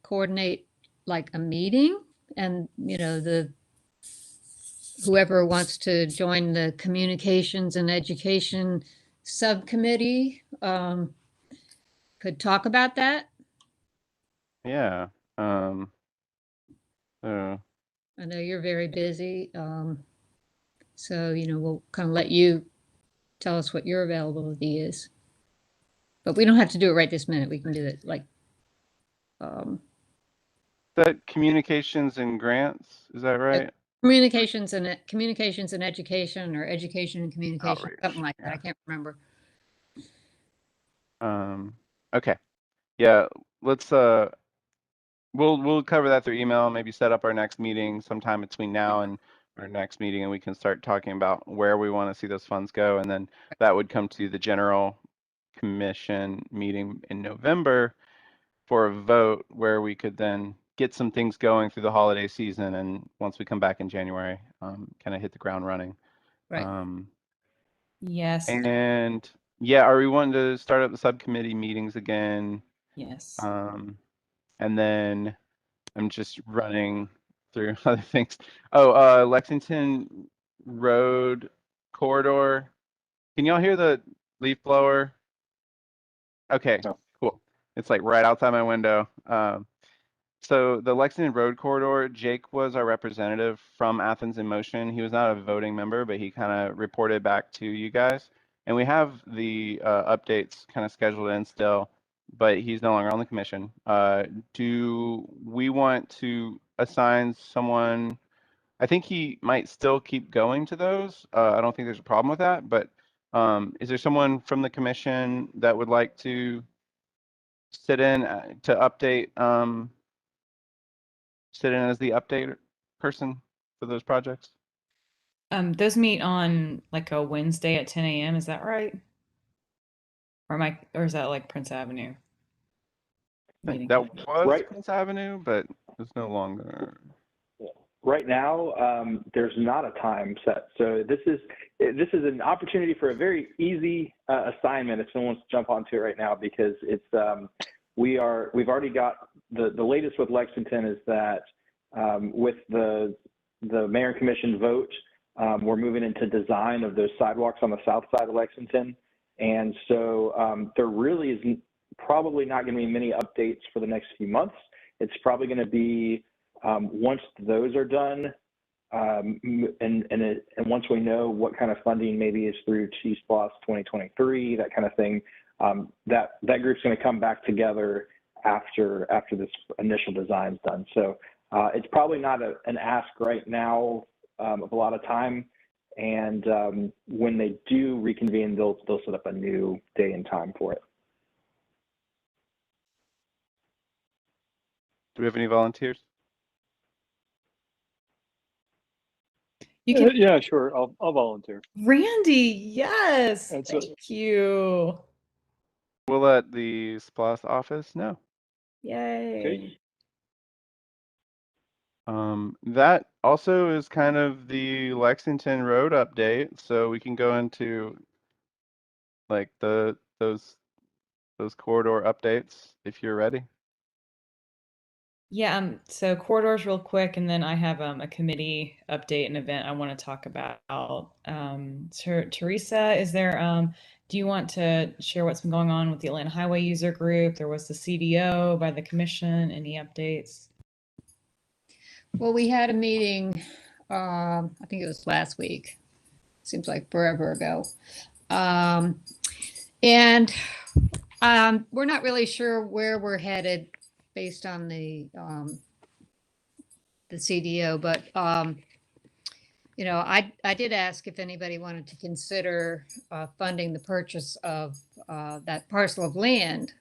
E: coordinate like a meeting, and whoever wants to join the communications and education subcommittee could talk about that?
B: Yeah. So
E: I know you're very busy. So, we'll kind of let you tell us what your availability is. But we don't have to do it right this minute. We can do it like,
B: that communications and grants, is that right?
E: communications and education, or education and communication,
B: Outreach.
E: something like that.
B: Yeah.
E: I can't remember.
B: Okay. Yeah, let's we'll cover that through email, maybe set up our next meeting sometime between now and our next meeting, and we can start talking about where we want to see those funds go, and then that would come to the general commission meeting in November for a vote where we could then get some things going through the holiday season, and once we come back in January, kind of hit the ground running.
E: Right.
A: Yes.
B: And yeah, are we wanting to start up the subcommittee meetings again?
A: Yes.
B: And then I'm just running through other things. Oh, Lexington Road corridor. Can y'all hear the leaf blower? Okay,
C: No.
B: cool. It's like right outside my window. So the Lexington Road corridor, Jake was our representative from Athens in Motion. He was not a voting member, but he kind of reported back to you guys. And we have the updates kind of scheduled in still, but he's no longer on the commission. Do we want to assign someone? I think he might still keep going to those. I don't think there's a problem with that, but is there someone from the commission that would like to sit in to update? Sit in as the update person for those projects?
A: Those meet on like a Wednesday at 10 a.m. Is that right? Or is that like Prince Avenue
B: I think
A: meeting?
B: that was
C: Right.
B: Prince Avenue, but it's no longer.
C: Right now, there's not a time set. So this is an opportunity for a very easy assignment if someone wants to jump onto it right now, because it's we've already got the latest with Lexington is that with the mayor and commission vote, we're moving into design of those sidewalks on the south side of Lexington, and so there really is probably not going to be many updates for the next few months. It's probably going to be once those are done, and once we know what kind of funding maybe is through TSPLOS 2023, that kind of thing, that group's going to come back together after this initial design's done. So it's probably not an ask right now of a lot of time. And when they do reconvene, they'll set up a new day and time for it.
B: Do we have any volunteers?
A: You can,
I: Yeah, sure. I'll volunteer.
A: Randy, yes.
I: That's
A: Thank you.
B: We'll let the SPLOS office know.
A: Yay.
I: Okay.
B: That also is kind of the Lexington Road update, so we can go into like those corridor updates if you're ready.
A: Yeah, so corridors real quick, and then I have a committee update and event I want to talk about. Teresa, is there do you want to share what's been going on with the Atlanta Highway User Group? There was the CDO by the commission. Any updates?
E: Well, we had a meeting, I think it was last week. Seems like forever ago. And we're not really sure where we're headed based on the CDO, but I did ask if anybody wanted to consider funding the purchase of that parcel of land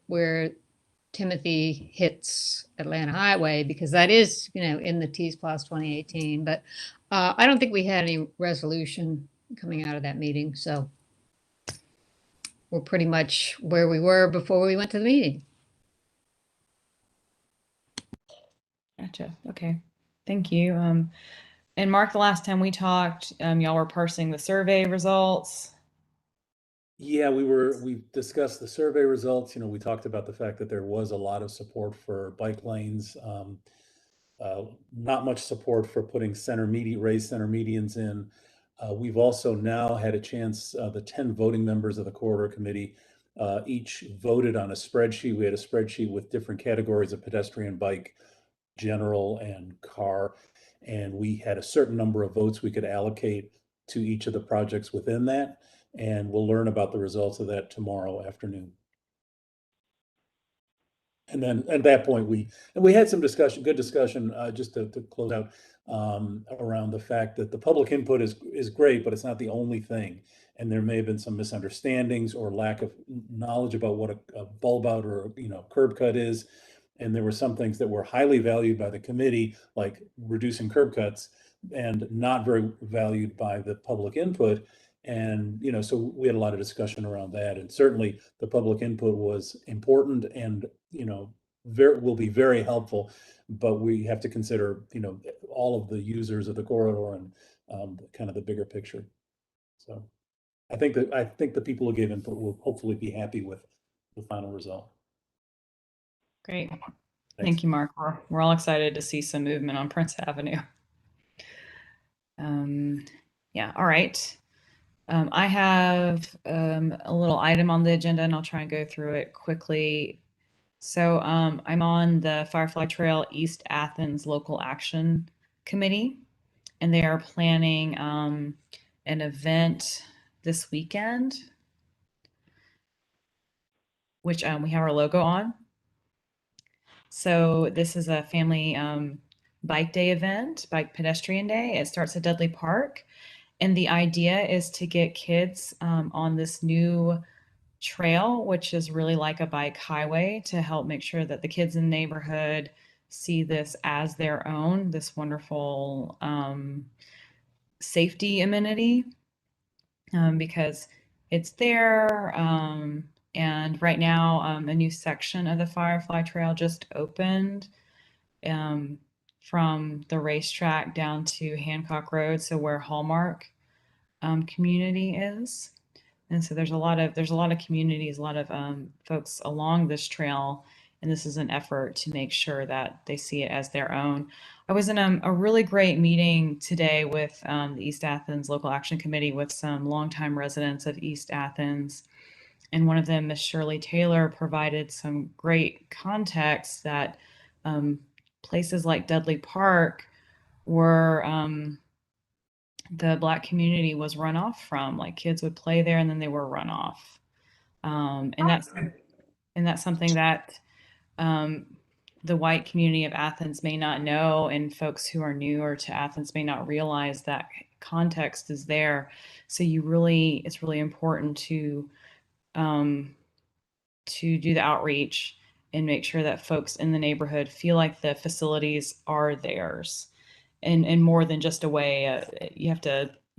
E: where Timothy hits Atlanta Highway, because that is, in the TSPLOS 2018. But I don't think we had any resolution coming out of that meeting. So we're pretty much where we were before we went to the meeting.
A: Gotcha. Okay. Thank you. And Mark, the last time we talked, y'all were parsing the survey results.
D: Yeah, we discussed the survey results. We talked about the fact that there was a lot of support for bike lanes, not much support for putting raised center medians in. We've also now had a chance, the 10 voting members of the corridor committee each voted on a spreadsheet. We had a spreadsheet with different categories of pedestrian, bike, general, and car. And we had a certain number of votes we could allocate to each of the projects within that. And we'll learn about the results of that tomorrow afternoon. And then at that point, we had some discussion, good discussion, just to close out, around the fact that the public input is great, but it's not the only thing. And there may have been some misunderstandings or lack of knowledge about what a bulb out or, curb cut is. And there were some things that were highly valued by the committee, like reducing curb cuts, and not very valued by the public input. And, so we had a lot of discussion around that. And certainly the public input was important and, will be very helpful, but we have to consider, all of the users of the corridor and kind of the bigger picture. So I think the people who gave input will hopefully be happy with the final result.
A: Great.
D: Thanks.
A: Thank you, Mark. We're all excited to see some movement on Prince Avenue. Yeah, all right. I have a little item on the agenda, and I'll try and go through it quickly. So I'm on the Firefly Trail East Athens Local Action Committee, and they are planning an event this weekend, which we have our logo on. So this is a family bike day event, bike pedestrian day. It starts at Dudley Park. And the idea is to get kids on this new trail, which is really like a bike highway, to help make sure that the kids in the neighborhood see this as their own, this wonderful safety amenity, because it's there. And right now, a new section of the Firefly Trail just opened from the racetrack down to Hancock Road, so where Hallmark community is. And so there's a lot of communities, a lot of folks along this trail, and this is an effort to make sure that they see it as their own. I was in a really great meeting today with the East Athens Local Action Committee with some longtime residents of East Athens. And one of them, Miss Shirley Taylor, provided some great context that places like Dudley Park were the Black community was run off from. Like, kids would play there and then they were run off. And that's something that the white community of Athens may not know, and folks who are newer to Athens may not realize that context is there. So it's really important to do the outreach and make sure that folks in the neighborhood feel like the facilities are theirs, and more than just a way. You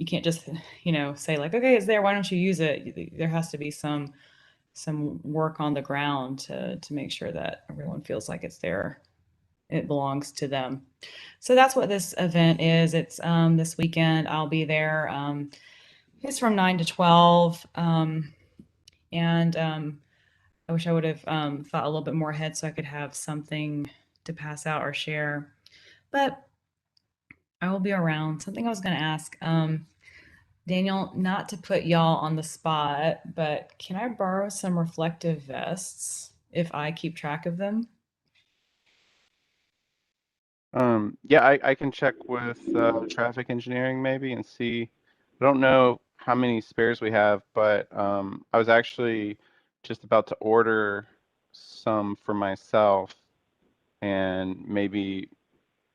A: can't just say like, okay, it's there, why don't you use it? There has to be some work on the ground to make sure that everyone feels like it's there, it belongs to them. So that's what this event is. It's this weekend. I'll be there. It's from 9 to 12. And I wish I would have thought a little bit more ahead so I could have something to pass out or share. But I will be around. Something I was going to ask, Daniel, not to put y'all on the spot, but can I borrow some reflective vests if I keep track of them?
B: Yeah, I can check with traffic engineering maybe and see. I don't know how many spares we have, but I was actually just about to order some for myself, and maybe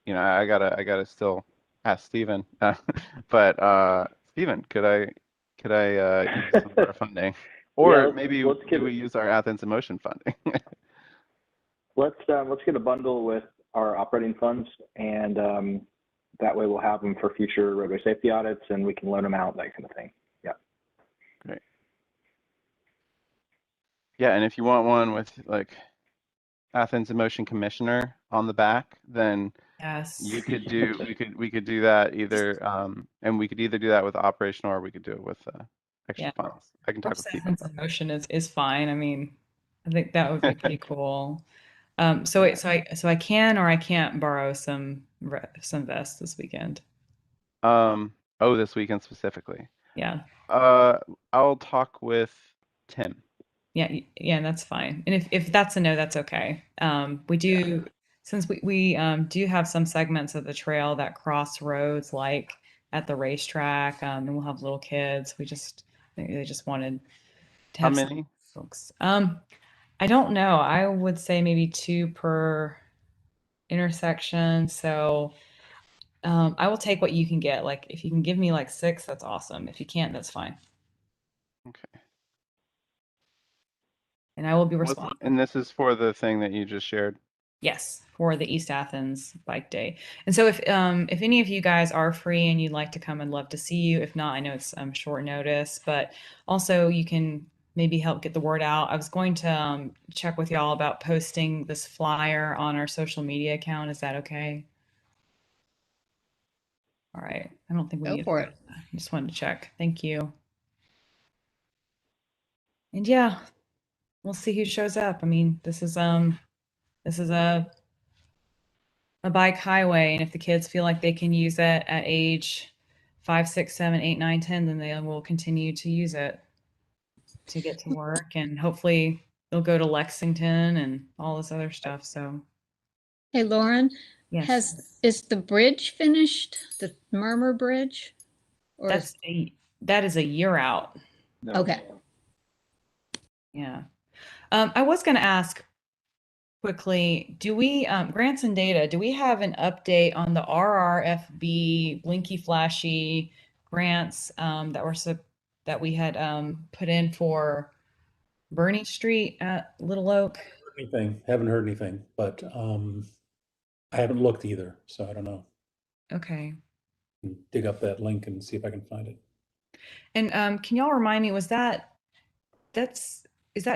B: I gotta still ask Stephen. But Stephen, could I use some of our funding, or maybe do we use our Athens in Motion funding?
C: Let's get a bundle with our operating funds, and that way we'll have them for future roadway safety audits, and we can loan them out, that kind of thing. Yeah.
B: Great. Yeah, and if you want one with like Athens in Motion Commissioner on the back, then
A: Yes.
B: you could do we could do that either, and we could either do that with operational, or we could do it with extra funds. I can talk with Stephen.
A: Athens in Motion is fine. I mean, I think that would be pretty cool. So I can or I can't borrow some vests this weekend.
B: This weekend specifically.
A: Yeah.
B: I'll talk with Tim.
A: Yeah, yeah, that's fine. And if that's a no, that's okay. We do, since we do have some segments of the trail that cross roads, like at the racetrack, and we'll have little kids. They just wanted to
B: How
A: have some
B: many?
A: folks. I don't know. I would say maybe 2 per intersection. So, I will take what you can get. Like, if you can give me like 6, that's awesome. If you can't, that's fine.
B: Okay.
A: And I will be
B: What's-
A: responsible.
B: And this is for the thing that you just shared.
A: Yes, for the East Athens Bike Day. And so if any of you guys are free and you'd like to come, I'd love to see you. If not, I know it's short notice, but also you can maybe help get the word out. I was going to check with y'all about posting this flyer on our social media account. Is that okay? All right. I don't think we
E: Go
A: need
E: for it.
A: I just wanted to check. Thank you. And yeah, we'll see who shows up. I mean, this is a bike highway, and if the kids feel like they can use it at age 5, 6, 7, 8, 9, 10, then they will continue to use it to get to work, and hopefully they'll go to Lexington and all this other stuff. So
E: Hey, Lauren,
A: yes,
E: is the bridge finished? The Murmur Bridge? Or
A: that is a year out.
C: No.
E: okay.
A: Yeah. I was going to ask quickly, do we, grants and data, do we have an update on the RRFB blinky flashy grants that we had put in for Bernie Street at Little Oak?
D: Haven't heard anything, but I haven't looked either, so I don't know.
A: Okay.
D: Dig up that link and see if I can find it.
A: And can y'all remind me, is that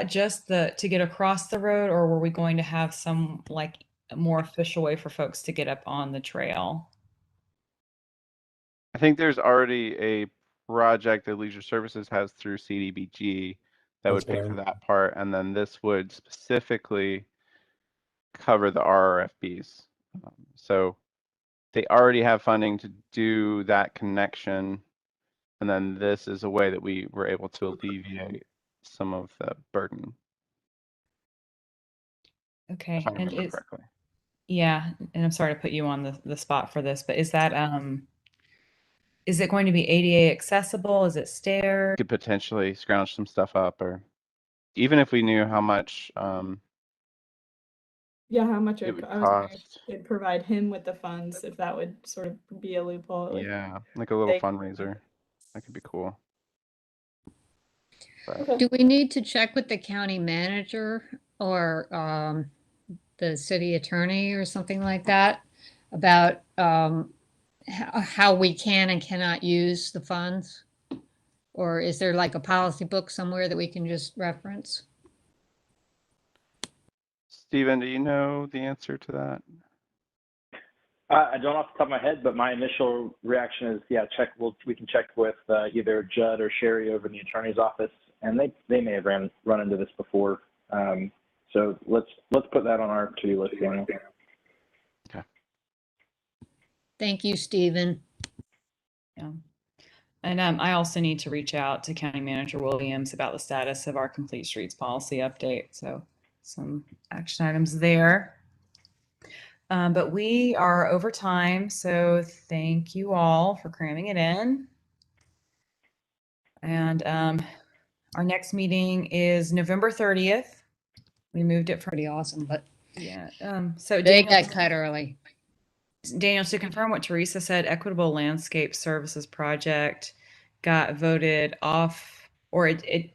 A: just to get across the road, or were we going to have some like a more official way for folks to get up on the trail?
B: I think there's already a project that Leisure Services has through CDBG that would
D: That's
B: pay
D: what
B: for that part, and then this would specifically cover the RRFBs. So they already have funding to do that connection, and then this is a way that we were able to alleviate some of the burden,
A: Okay.
B: if I
A: And
B: remember correctly.
A: yeah, and I'm sorry to put you on the spot for this, but is it going to be ADA accessible? Is it stair?
B: Could potentially scrounge some stuff up, or even if we knew how much
F: Yeah, how much
B: it would
F: I was wondering if
B: cost.
F: it'd provide him with the funds, if that would sort of be a loophole. Like,
B: Yeah, like a little
F: they-
B: fundraiser. That could be cool. But
F: Okay.
E: Do we need to check with the county manager or the city attorney or something like that about how we can and cannot use the funds? Or is there like a policy book somewhere that we can just reference?
B: Steven, do you know the answer to that?
C: I don't off the top of my head, but my initial reaction is, yeah, we can check with either Judd or Sherry over in the attorney's office, and they may have run into this before. So let's put that on our to-do list, Daniel.
B: Okay.
E: Thank you, Stephen.
A: Yeah. And I also need to reach out to County Manager Williams about the status of our Complete Streets policy update. So some action items there. But we are over time, so thank you all for cramming it in. And our next meeting is November 30th. We moved it from
E: Pretty awesome, but
A: yeah. So
E: they
A: Daniel,
E: got cut early.
A: to confirm what Teresa said, Equitable Landscape Services Project got voted off, or it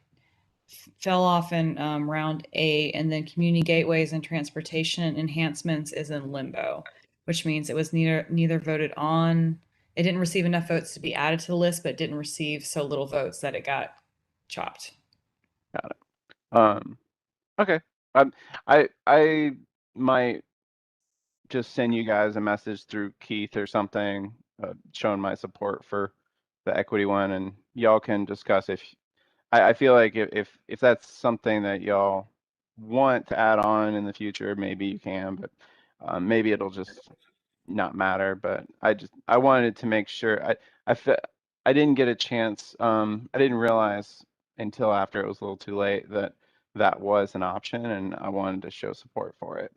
A: fell off in round 8, and then Community Gateways and Transportation Enhancements is in limbo, which means it was neither voted on. It didn't receive enough votes to be added to the list, but didn't receive so little votes that it got chopped.
B: Got it. Okay. I might just send you guys a message through Keith or something, showing my support for the equity one, and y'all can discuss if I feel like if that's something that y'all want to add on in the future, maybe you can, but maybe it'll just not matter. But I wanted to make sure I didn't get a chance. I didn't realize until after it was a little too late that that was an option, and I wanted to show support for it.